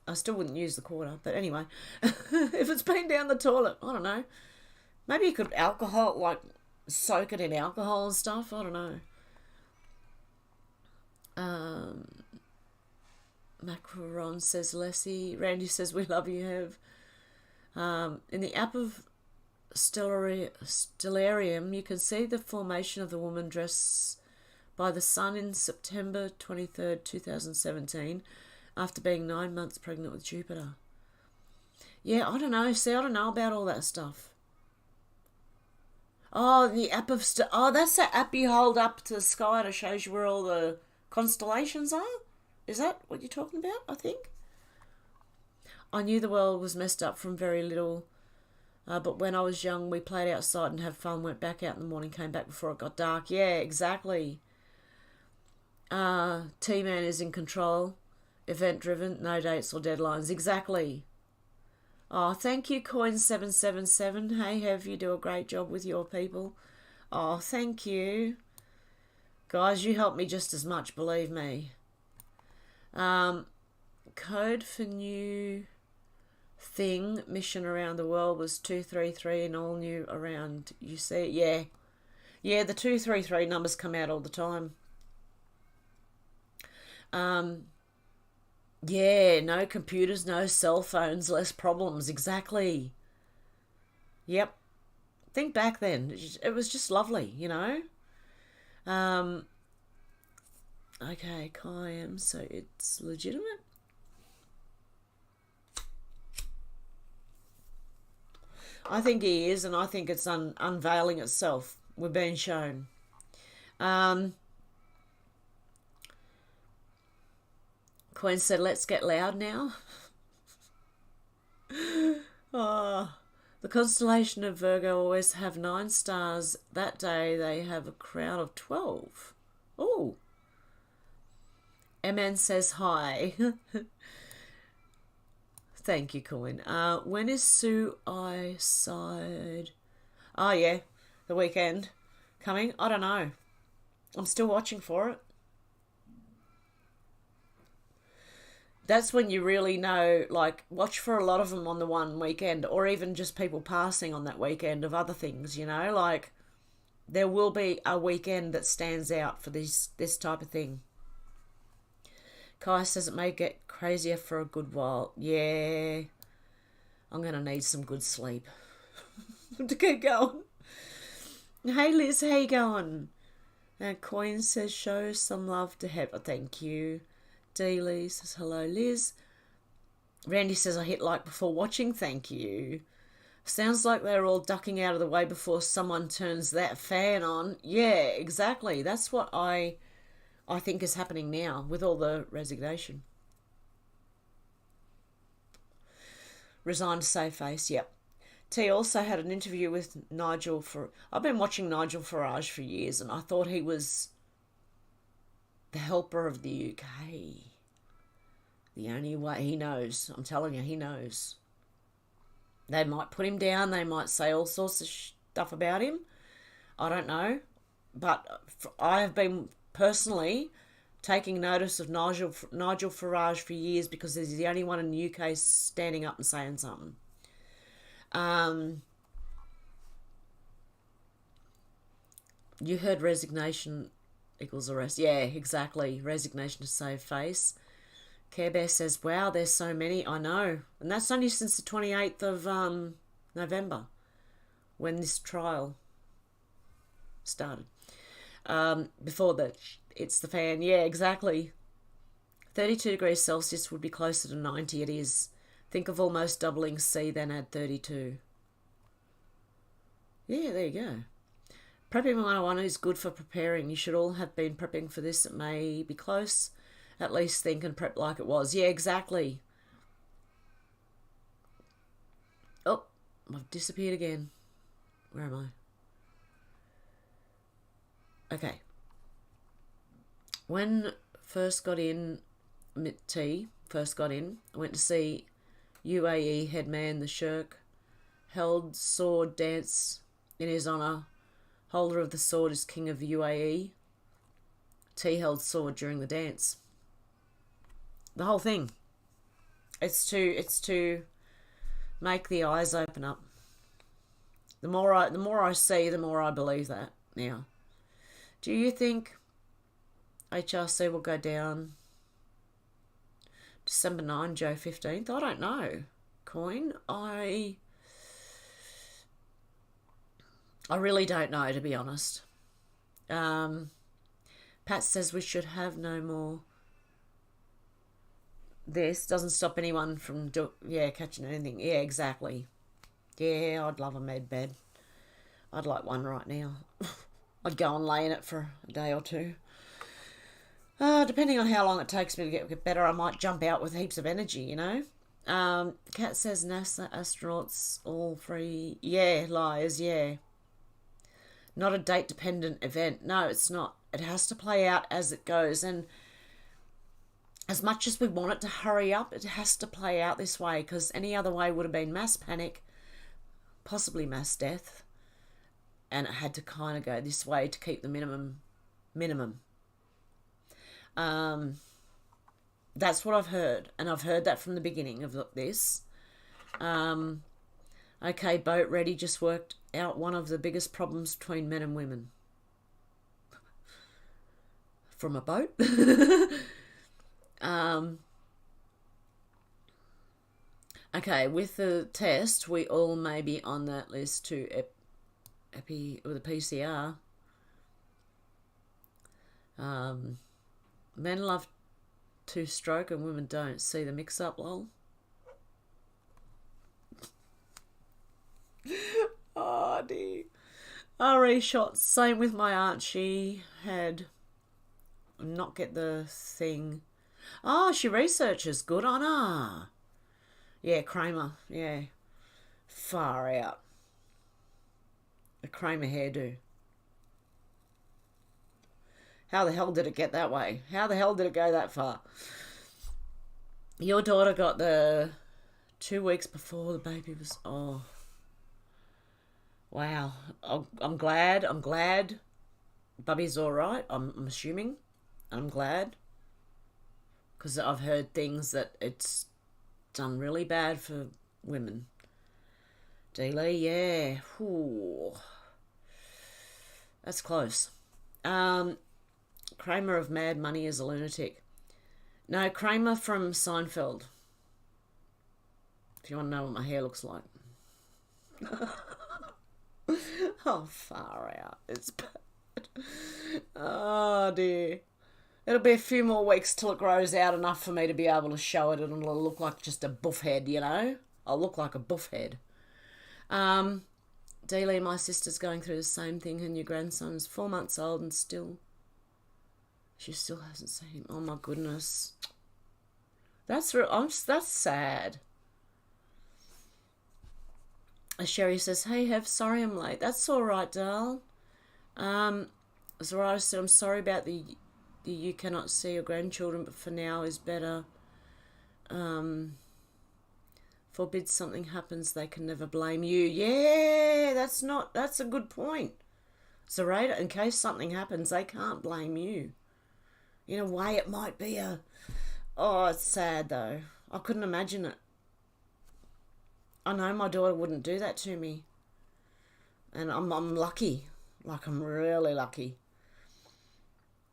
I still wouldn't use the quarter. But anyway, if it's been down the toilet, I don't know. Maybe you could alcohol, like, soak it in alcohol and stuff. I don't know. Macaron says, Leslie. Randy says, we love you, Hev. In the app of Stellarium, you can see the formation of the woman dressed by the sun in September 23rd, 2017, after being 9 months pregnant with Jupiter. Yeah, I don't know. See, I don't know about all that stuff. Oh, the app of... that's the app you hold up to the sky and it shows you where all the constellations are? Is that what you're talking about, I think? I knew the world was messed up from very little... but when I was young, we played outside and had fun, went back out in the morning, came back before it got dark. Yeah, exactly. T-Man is in control. Event-driven, no dates or deadlines. Exactly. Oh, thank you, Coin777. Hey, Hev, you do a great job with your people. Oh, thank you. Guys, you help me just as much, believe me. Code for new... thing mission around the world was 233 and all new around, you see. Yeah, the 233 numbers come out all the time. Yeah, no computers, no cell phones, less problems. Exactly. Yep. Think back then, it was just lovely, you know. Okay, Kayam, so it's legitimate. I think he is, and I think it's unveiling itself. We're being shown. Queen said, let's get loud now. Oh, the constellation of Virgo always have 9 stars. That day they have a crown of 12. Oh. MN says hi. Thank you, Coin. When is Suicide? Oh, yeah. The weekend. Coming? I don't know. I'm still watching for it. That's when you really know, like, watch for a lot of them on the one weekend, or even just people passing on that weekend of other things, you know? Like, there will be a weekend that stands out for this type of thing. Kai says it may get crazier for a good while. Yeah. I'm going to need some good sleep to keep going. Hey, Liz, how you going? Coin says, show some love to Hev. Thank you. Dealey says, hello, Liz. Randy says, I hit like before watching. Thank you. Sounds like they're all ducking out of the way before someone turns that fan on. Yeah, exactly. That's what I think is happening now with all the resignation. Resigned to save face, yep. T also had an interview with Nigel. I've been watching Nigel Farage for years, and I thought he was the helper of the UK. The only way he knows. I'm telling you, he knows. They might put him down. They might say all sorts of stuff about him. I don't know. But I have been personally taking notice of Nigel Farage for years because he's the only one in the UK standing up and saying something. You heard resignation equals arrest. Yeah, exactly. Resignation to save face. Care Bear says, wow, there's so many. I know. And that's only since the 28th of November when this trial started. Before that, it's the fan. Yeah, exactly. 32 degrees Celsius would be closer to 90. It is. Think of almost doubling C, then add 32. Yeah, there you go. Prepping 101 is good for preparing. You should all have been prepping for this. It may be close. At least think and prep like it was. Yeah, exactly. Oh, I've disappeared again. Where am I? Okay. When first got in, first got in, I went to see UAE headman the Shirk. Held sword dance in his honour. Holder of the sword is king of UAE. T held sword during the dance. The whole thing. It's to make the eyes open up. The more I see, the more I believe that now. Do you think HRC will go down December 9, Joe 15th? I don't know. Coin. I really don't know, to be honest. Pat says we should have no more. This doesn't stop anyone from catching anything. Yeah, exactly. Yeah, I'd love a med bed. I'd like one right now. I'd go and lay in it for a day or two. Depending on how long it takes me to get better, I might jump out with heaps of energy, you know. Kat says NASA astronauts all free. Yeah, lies, yeah. Not a date-dependent event. No, it's not. It has to play out as it goes. And as much as we want it to hurry up, it has to play out this way, because any other way would have been mass panic, possibly mass death. And it had to kind of go this way to keep the minimum. That's what I've heard. And I've heard that from the beginning of this. Okay, boat ready just worked out one of the biggest problems between men and women. From a boat. Okay, with the test, we all may be on that list to epi with a PCR. Men love to stroke and women don't. See the mix-up, lol. Oh dear. RE shots. Same with my aunt. She had not get the thing. Oh, she researches. Good on her. Yeah, Kramer. Yeah. Far out. A Kramer hairdo. How the hell did it get that way? How the hell did it go that far? Your daughter got the 2 weeks before the baby was... Oh. Wow. I'm glad. Bubby's all right, I'm assuming. I'm glad. Because I've heard things that it's done really bad for women. D-Lee, yeah. Ooh. That's close. Kramer of Mad Money is a lunatic. No, Kramer from Seinfeld. If you want to know what my hair looks like. Oh, far out. It's bad. Oh, dear. It'll be a few more weeks till it grows out enough for me to be able to show it, and it'll look like just a buff head, you know? I'll look like a buff head. Dealey, my sister's going through the same thing, and your grandson's 4 months old and she still hasn't seen him. Oh, my goodness. That's sad. Sherry says, hey, Hev, sorry I'm late. That's all right, doll. Zara said, I'm sorry about the you cannot see your grandchildren, but for now is better. Forbid something happens, they can never blame you. Yeah, that's a good point. Zarada, in case something happens, they can't blame you. In a way, it might be it's sad though. I couldn't imagine it. I know my daughter wouldn't do that to me. And I'm lucky. Like, I'm really lucky.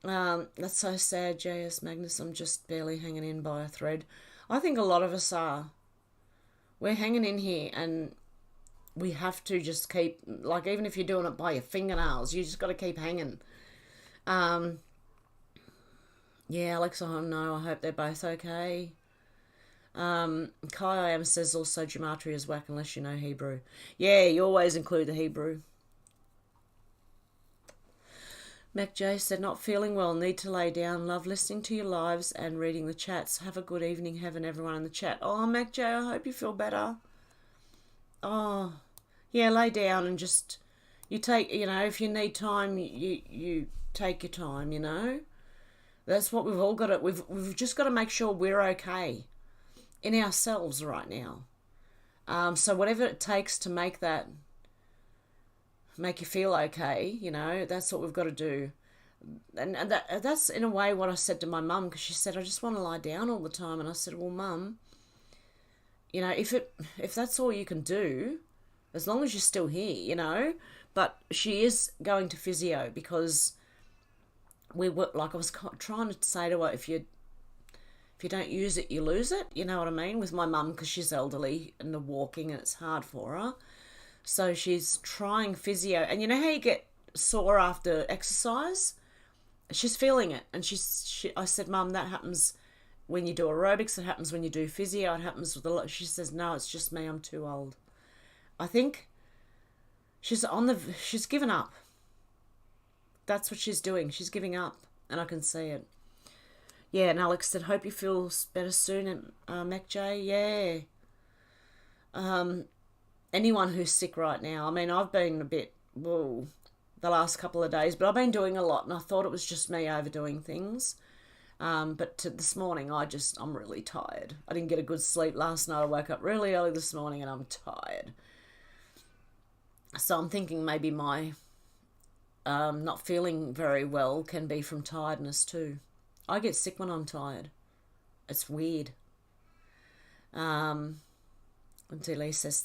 That's so sad, J.S. Magnus. I'm just barely hanging in by a thread. I think a lot of us are. We're hanging in here, and we have to just keep, like, even if you're doing it by your fingernails, you just got to keep hanging. Yeah, Alex, I know. I hope they're both okay. Kai Am says also gematria is whack unless you know Hebrew. Yeah, you always include the Hebrew. Mac J said, not feeling well, need to lay down. Love listening to your lives and reading the chats. Have a good evening, Hev and everyone in the chat. Oh, Mac J, I hope you feel better. Oh, yeah, lay down and just, you take, if you need time, you take your time, That's what we've all got to, we've just got to make sure we're okay in ourselves right now. So whatever it takes to make you feel okay, that's what we've got to do. And that's in a way what I said to my mum, because she said, I just want to lie down all the time. And I said, well, Mum, if that's all you can do, as long as you're still here, but she is going to physio because we were, like I was trying to say to her, if you don't use it, you lose it, you know what I mean, with my mum, because she's elderly and the walking and it's hard for her. So she's trying physio, and you know how you get sore after exercise? She's feeling it, and I said, Mum, that happens when you do aerobics, it happens when you do physio, it happens with a lot. She says, no, it's just me, I'm too old. I think she's given up. That's what she's doing. She's giving up, and I can see it. Yeah, and Alex said, hope you feel better soon, Mac J. Yeah. Anyone who's sick right now, I mean, I've been a bit, the last couple of days, but I've been doing a lot, and I thought it was just me overdoing things. But this morning, I'm really tired. I didn't get a good sleep last night. I woke up really early this morning, and I'm tired. So I'm thinking maybe my not feeling very well can be from tiredness too. I get sick when I'm tired. It's weird. Until Lee says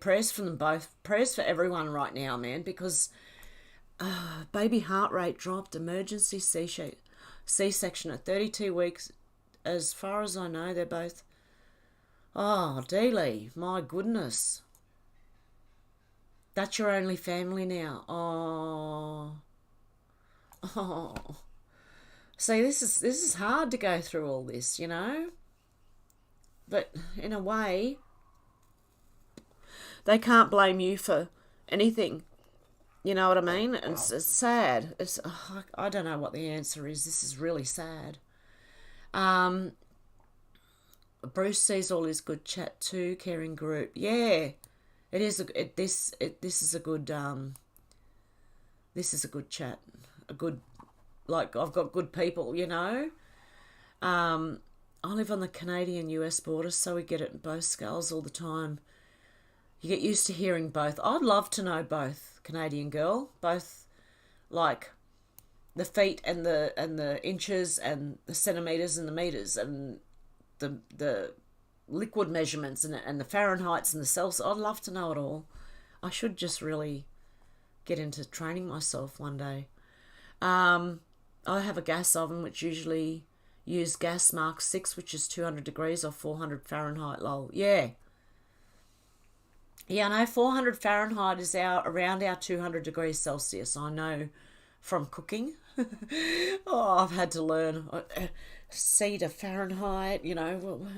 prayers for them both. Prayers for everyone right now, man, because baby heart rate dropped, emergency C-section at 32 weeks. As far as I know, they're both... Oh, Dealey, my goodness. That's your only family now. Oh. See, this is hard to go through all this, But in a way, they can't blame you for anything. You know what I mean? It's sad. I don't know what the answer is. This is really sad. Bruce sees all his good chat too. Caring group. Yeah, it is. This is a good. This is a good chat. A good, like, I've got good people. I live on the Canadian-US border, so we get it in both scales all the time. You get used to hearing both. I'd love to know both, Canadian girl. Both, like, the feet and the inches and the centimetres and the metres and the liquid measurements and the Fahrenheits and the Celsius. I'd love to know it all. I should just really get into training myself one day. I have a gas oven which usually use gas mark 6, which is 200 degrees or 400 Fahrenheit, lol. Yeah, I know 400 Fahrenheit is around our 200 degrees Celsius. I know from cooking. Oh, I've had to learn. C to Fahrenheit,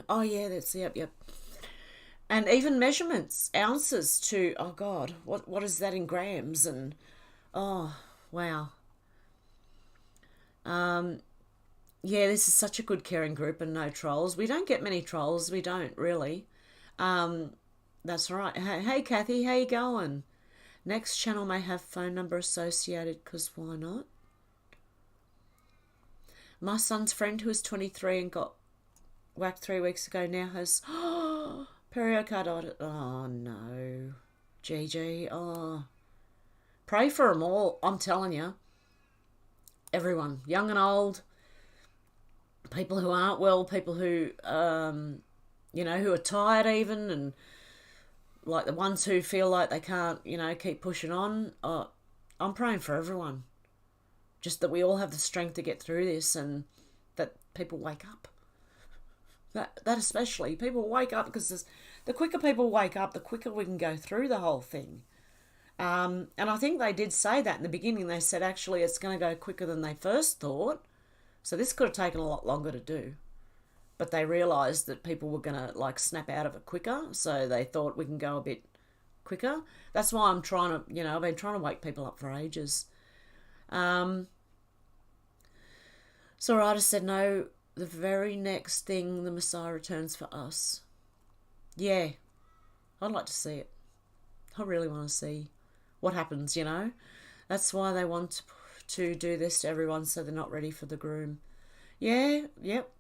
Oh, yeah, that's, yep. And even measurements, ounces to, oh, God, what is that in grams? And, oh, wow. Yeah, this is such a good caring group and no trolls. We don't get many trolls. We don't, really. That's right. Hey, Kathy, how you going? Next channel may have phone number associated, because why not? My son's friend, who is 23 and got whacked 3 weeks ago, now has pericarditis. Oh, no. GG. Oh. Pray for them all, I'm telling you. Everyone, young and old, people who aren't well, people who, who are tired even, and like the ones who feel like they can't, keep pushing on. I'm praying for everyone. Just that we all have the strength to get through this, and that people wake up. That especially, people wake up, because the quicker people wake up, the quicker we can go through the whole thing. And I think they did say that in the beginning. They said, actually, it's going to go quicker than they first thought. So this could have taken a lot longer to do. But they realised that people were going to, snap out of it quicker. So they thought we can go a bit quicker. That's why I'm trying to, I've been trying to wake people up for ages. Sorata said, no, the very next thing the Messiah returns for us. Yeah, I'd like to see it. I really want to see what happens, you know. That's why they want to do this to everyone, so they're not ready for the groom. Yeah, yep.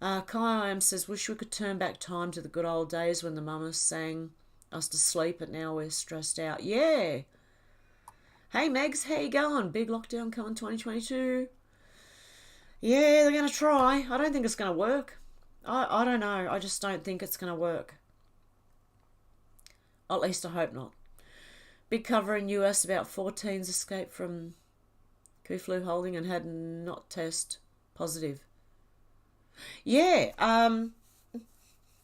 Kai says, wish we could turn back time to the good old days when the mamas sang us to sleep, but now we're stressed out. Yeah. Hey Megs, how you going? Big lockdown coming 2022. Yeah, they're going to try. I don't think it's going to work. I don't know. I just don't think it's going to work. At least I hope not. Big cover in US, about 4 teens escaped from Kuflu holding and had not test positive. Yeah,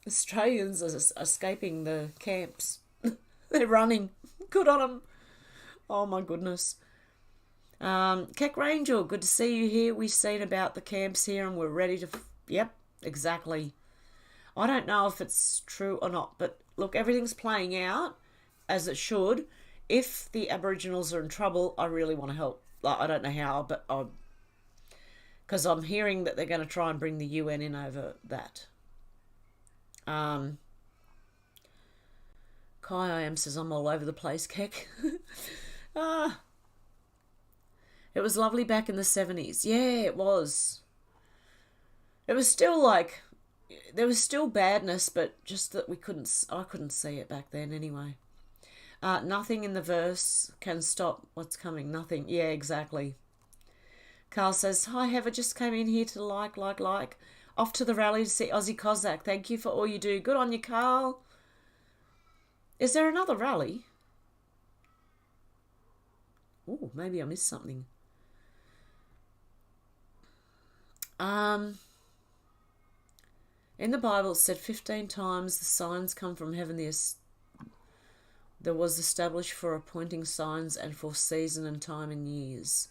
Australians are escaping the camps. They're running. Good on them. Oh my goodness. Keck Rangel, good to see you here. We've seen about the camps here and we're ready to... Yep, exactly. I don't know if it's true or not, but look, everything's playing out as it should. If the Aboriginals are in trouble, I really want to help. Like, I don't know how, but because I'm hearing that they're going to try and bring the UN in over that. Kai says, I'm all over the place, Keck. It was lovely back in the 70s. Yeah, it was. It was still like, there was still badness, but just that I couldn't see it back then anyway. Nothing in the verse can stop what's coming. Nothing. Yeah, exactly. Carl says, hi, Hev, I just came in here to like. Off to the rally to see Aussie Cossack. Thank you for all you do. Good on you, Carl. Is there another rally? Oh, maybe I missed something. In the Bible it said 15 times the signs come from heaven. There was established for appointing signs and for season and time and years.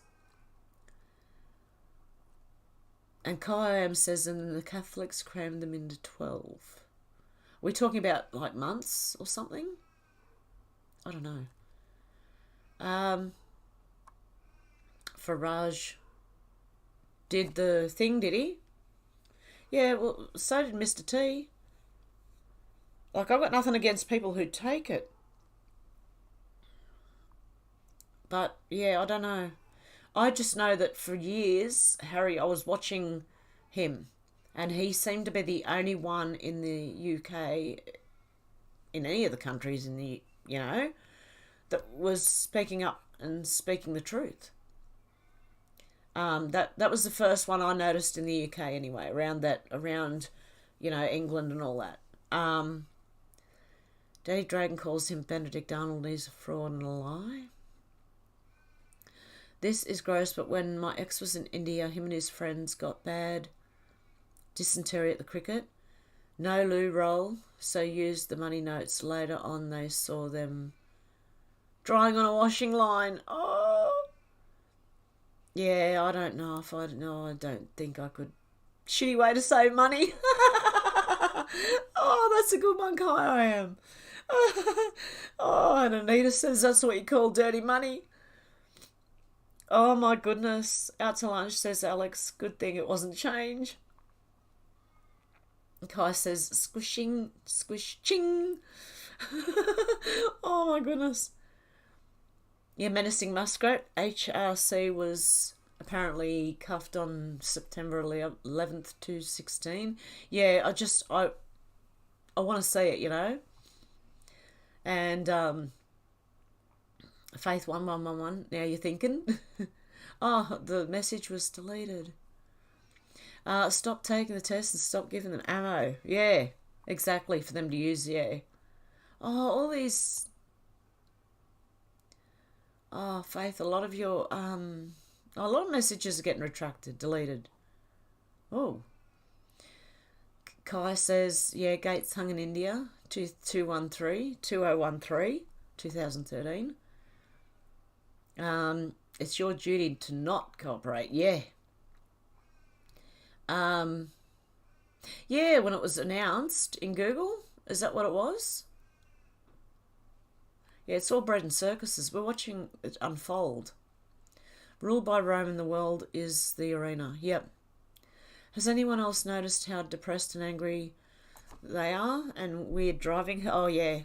And Kai says, and the Catholics crammed them into 12. We're talking about like months or something? I don't know. Farage did the thing, did he? Yeah, well, so did Mr. T. Like, I've got nothing against people who take it. But, yeah, I don't know. I just know that for years, Harry, I was watching him, and he seemed to be the only one in the UK, in any of the countries in the, you know, that was speaking up and speaking the truth. That was the first one I noticed in the UK anyway, around, you know, England and all that. Daddy Dragon calls him Benedict Arnold. He's a fraud and a lie. This is gross, but when my ex was in India, him and his friends got bad dysentery at the cricket. No loo roll, so used the money notes. Later on, they saw them drying on a washing line. Oh! Yeah, I don't know if I don't think I could. Shitty way to save money. Oh, that's a good one, Kai. I am. Oh, and Anita says that's what you call dirty money. Oh my goodness. Out to lunch, says Alex. Good thing it wasn't change. Kai says squishing, squish, ching. Oh my goodness. Yeah, menacing muskrat. HRC was apparently cuffed on September 11th to 16. Yeah, I want to see it, you know. And Faith 1111. Now you're thinking, oh, the message was deleted. Stop taking the test and stop giving them ammo. Yeah, exactly, for them to use. Yeah. Oh, all these. Oh, Faith, a lot of your a lot of messages are getting retracted, deleted. Oh. Kai says, yeah, Gates hung in India, 2013, 2013. It's your duty to not cooperate. Yeah. Yeah, when it was announced in Google, is that what it was? Yeah, it's all bread and circuses. We're watching it unfold. Ruled by Rome and the world is the arena. Yep. Has anyone else noticed how depressed and angry they are and weird driving? Oh, yeah.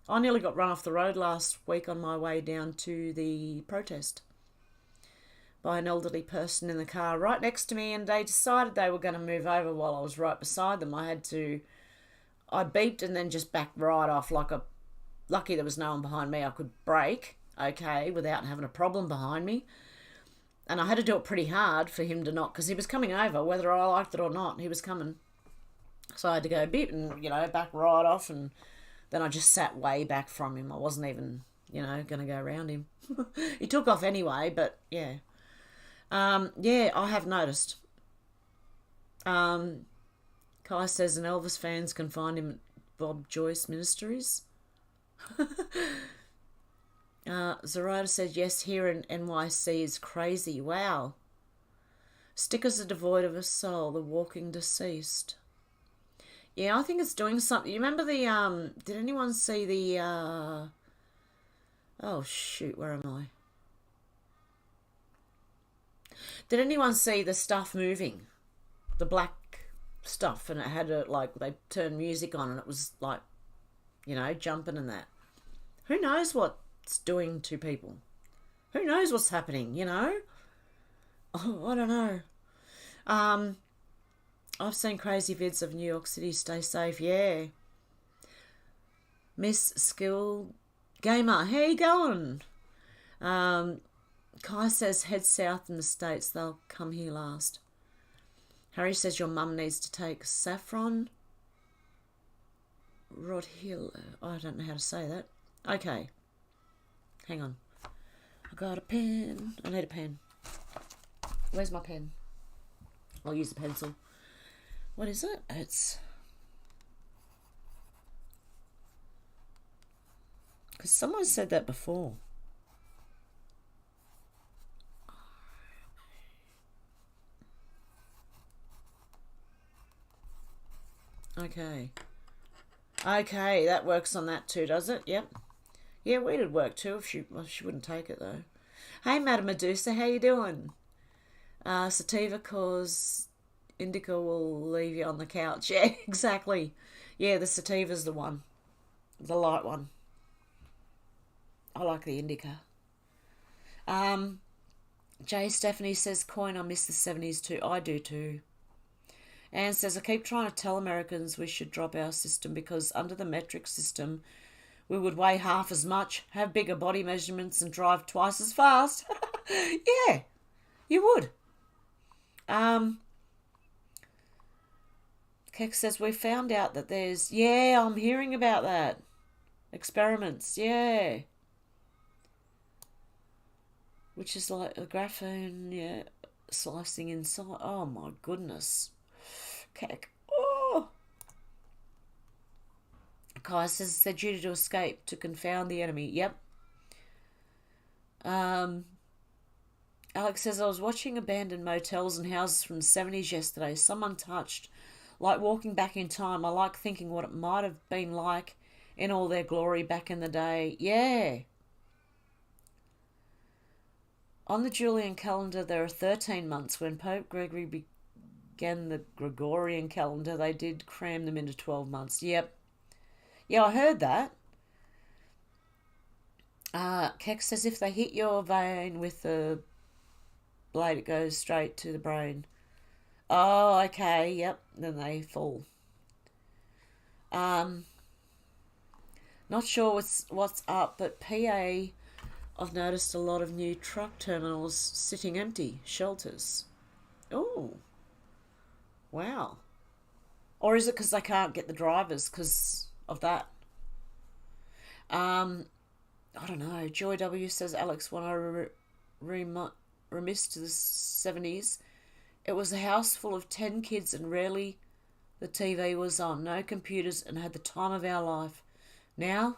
I nearly got run off the road last week on my way down to the protest by an elderly person in the car right next to me, and they decided they were going to move over while I was right beside them. I beeped and then just backed right off lucky there was no one behind me. I could brake, okay, without having a problem behind me. And I had to do it pretty hard for him to not, because he was coming over, whether I liked it or not, he was coming. So I had to go beep and, back right off, and then I just sat way back from him. I wasn't even, going to go around him. He took off anyway, but yeah. Yeah, I have noticed. Kai says, and Elvis fans can find him at Bob Joyce Ministries. Zoraida said, yes, here in NYC is crazy. Wow. Stickers are devoid of a soul, the walking deceased. Yeah, I think it's doing something. You remember did anyone see the, oh shoot, where am I? Did anyone see the stuff moving? The black stuff, and it had they turned music on and it was like, jumping and that. Who knows what's doing to people? Who knows what's happening, Oh, I don't know. I've seen crazy vids of New York City. Stay safe, yeah. Miss Skill Gamer, how you going? Kai says head south in the States. They'll come here last. Harry says your mum needs to take saffron. Rodhill. I don't know how to say that. Okay. Hang on. I got a pen. I need a pen. Where's my pen? I'll use a pencil. What is it? It's... because someone said that before. Okay. Okay, that works on that too, does it? Yep. Yeah, we'd work too if she wouldn't take it though. Hey, Madam Medusa, how you doing? Sativa cause indica will leave you on the couch. Yeah, exactly. Yeah, the sativa's the one. The light one. I like the indica. Jay Stephanie says, coin, I miss the 70s too. I do too. Anne says, I keep trying to tell Americans we should drop our system because under the metric system, we would weigh half as much, have bigger body measurements, and drive twice as fast. Yeah, you would. Keck says, we found out that there's... yeah, I'm hearing about that. Experiments, yeah. Which is like a graphene, yeah, slicing inside. Oh, my goodness. Keck. Oh. Kai says they're due to escape to confound the enemy. Yep. Alex says, I was watching abandoned motels and houses from the 70s yesterday. Some untouched. Like walking back in time. I like thinking what it might have been like in all their glory back in the day. Yeah. On the Julian calendar, there are 13 months. When Pope Gregory began the Gregorian calendar, they did cram them into 12 months. Yep. Yeah, I heard that. Keck says if they hit your vein with the blade, it goes straight to the brain. Oh, okay, yep. Then they fall. Not sure what's up, but PA, I've noticed a lot of new truck terminals sitting empty, shelters. Oh, wow. Or is it because they can't get the drivers because of that? I don't know. Joy W says, Alex, when I remiss to the 70s, it was a house full of 10 kids and rarely the TV was on. No computers and had the time of our life. Now,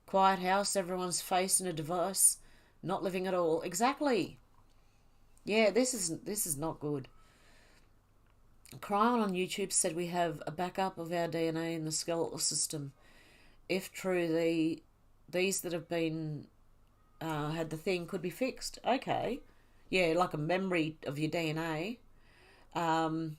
quiet house, everyone's facing a device, not living at all. Exactly. Yeah, this is not good. Cryon on YouTube said we have a backup of our DNA in the skeletal system. If true, these that have been had the thing could be fixed. Okay. Yeah, like a memory of your DNA. Um,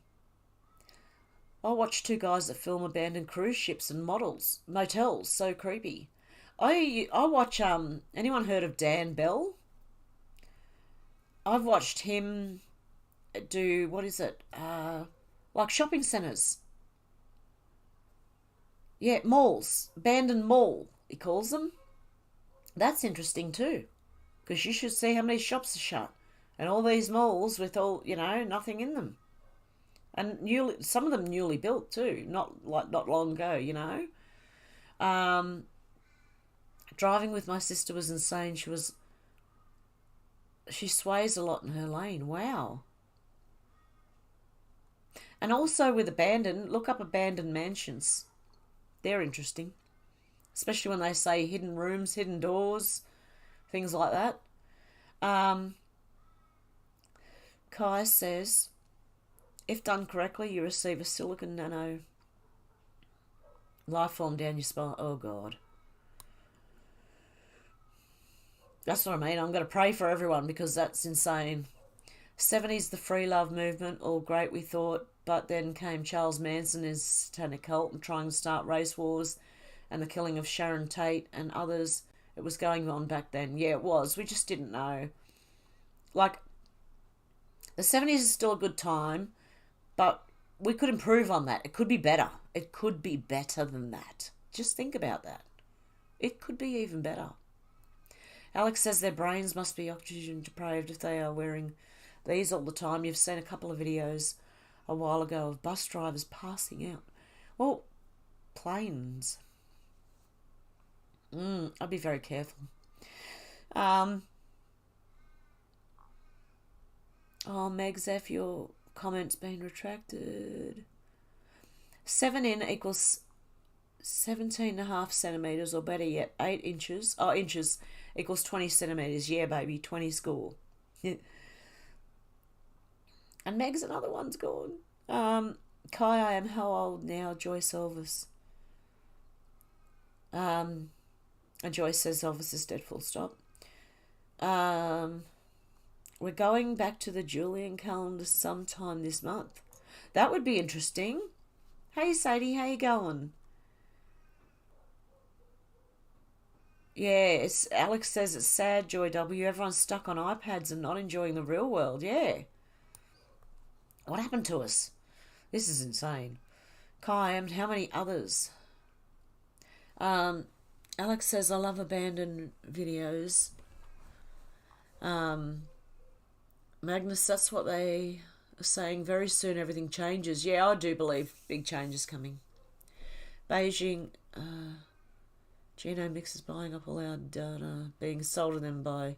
I watched two guys that film abandoned cruise ships and motels. So creepy. I watch. Anyone heard of Dan Bell? I've watched him do, what is it? Like shopping centres. Yeah, malls. Abandoned mall, he calls them. That's interesting too, because you should see how many shops are shut, and all these malls with all, nothing in them, and some of them newly built too, not long ago. Um, Driving with my sister was insane. She sways a lot in her lane. Wow. And also with look up abandoned mansions. They're interesting, especially when they say hidden rooms, hidden doors, things like that. Um, Kai says, if done correctly, you receive a silicon nano life form down your spine. Oh, God. That's what I mean. I'm going to pray for everyone because that's insane. 70s, the free love movement, all great, we thought, but then came Charles Manson and his satanic cult and trying to start race wars and the killing of Sharon Tate and others. It was going on back then. Yeah, it was. We just didn't know. Like, the 70s is still a good time, but we could improve on that. It could be better. It could be better than that. Just think about that. It could be even better. Alex says their brains must be oxygen deprived if they are wearing these all the time. You've seen a couple of videos a while ago of bus drivers passing out. Well, planes. I'd be very careful. Meg Zeph, your comment's been retracted. 7 in equals 17.5 centimetres, or better yet, 8 inches. Inches equals 20 centimetres. Yeah, baby, 20 score. And Meg's another one's gone. Kai, I am how old now? Joyce Elvis. And Joyce says Elvis is dead, full stop. We're going back to the Julian calendar sometime this month. That would be interesting. Hey Sadie, how you going? Yeah, Alex says it's sad, Joy W. Everyone's stuck on iPads and not enjoying the real world. Yeah. What happened to us? This is insane. Kai, and how many others? Alex says, I love abandoned videos. Magnus, that's what they are saying. Very soon everything changes. Yeah, I do believe big changes coming. Beijing, Genomics is buying up all our data, being sold to them by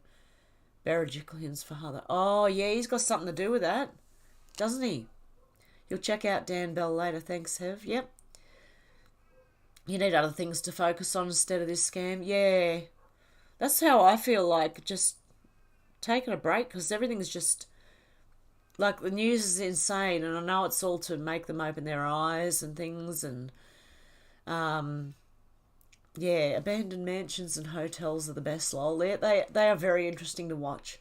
Berejiklians for other. Oh, yeah, he's got something to do with that, doesn't he? You'll check out Dan Bell later. Thanks, Hev. Yep. You need other things to focus on instead of this scam. Yeah. That's how I feel, like just taking a break, because everything's just, like, the news is insane, and I know it's all to make them open their eyes and things, and yeah, abandoned mansions and hotels are the best, lol. They are very interesting to watch.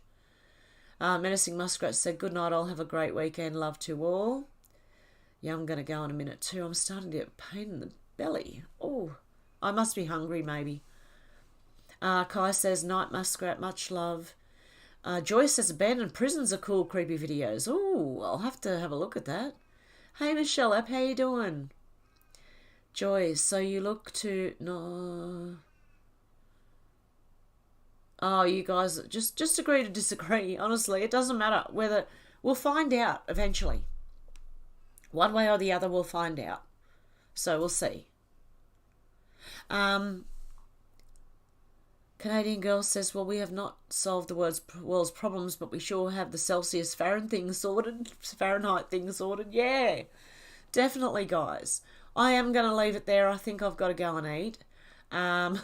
Menacing Muskrat said, good night, I'll have a great weekend, love to all. Yeah, I'm going to go in a minute too. I'm starting to get pain in the belly. Oh, I must be hungry maybe. Kai says, night Muskrat, much love. Joyce says, abandoned prisons are cool, creepy videos. Oh, I'll have to have a look at that. Hey Michelle App, how you doing? Joyce, so you look to... No... Oh, you guys, just agree to disagree. Honestly, it doesn't matter whether... We'll find out eventually. One way or the other, we'll find out. So we'll see. Canadian girl says, well, we have not solved the world's problems, but we sure have the Celsius Fahrenheit thing sorted. Yeah, definitely, guys. I am going to leave it there. I think I've got to go and eat. Well,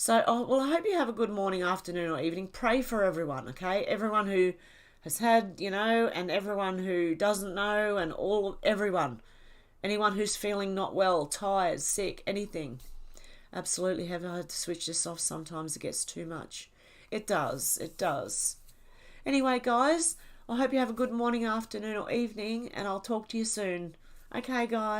I hope you have a good morning, afternoon, or evening. Pray for everyone, okay? Everyone who has had, and everyone who doesn't know, and everyone. Anyone who's feeling not well, tired, sick, anything. Absolutely have had to switch this off. Sometimes it gets too much. It does. Anyway, guys, I hope you have a good morning, afternoon, or evening, and I'll talk to you soon. Okay, guys.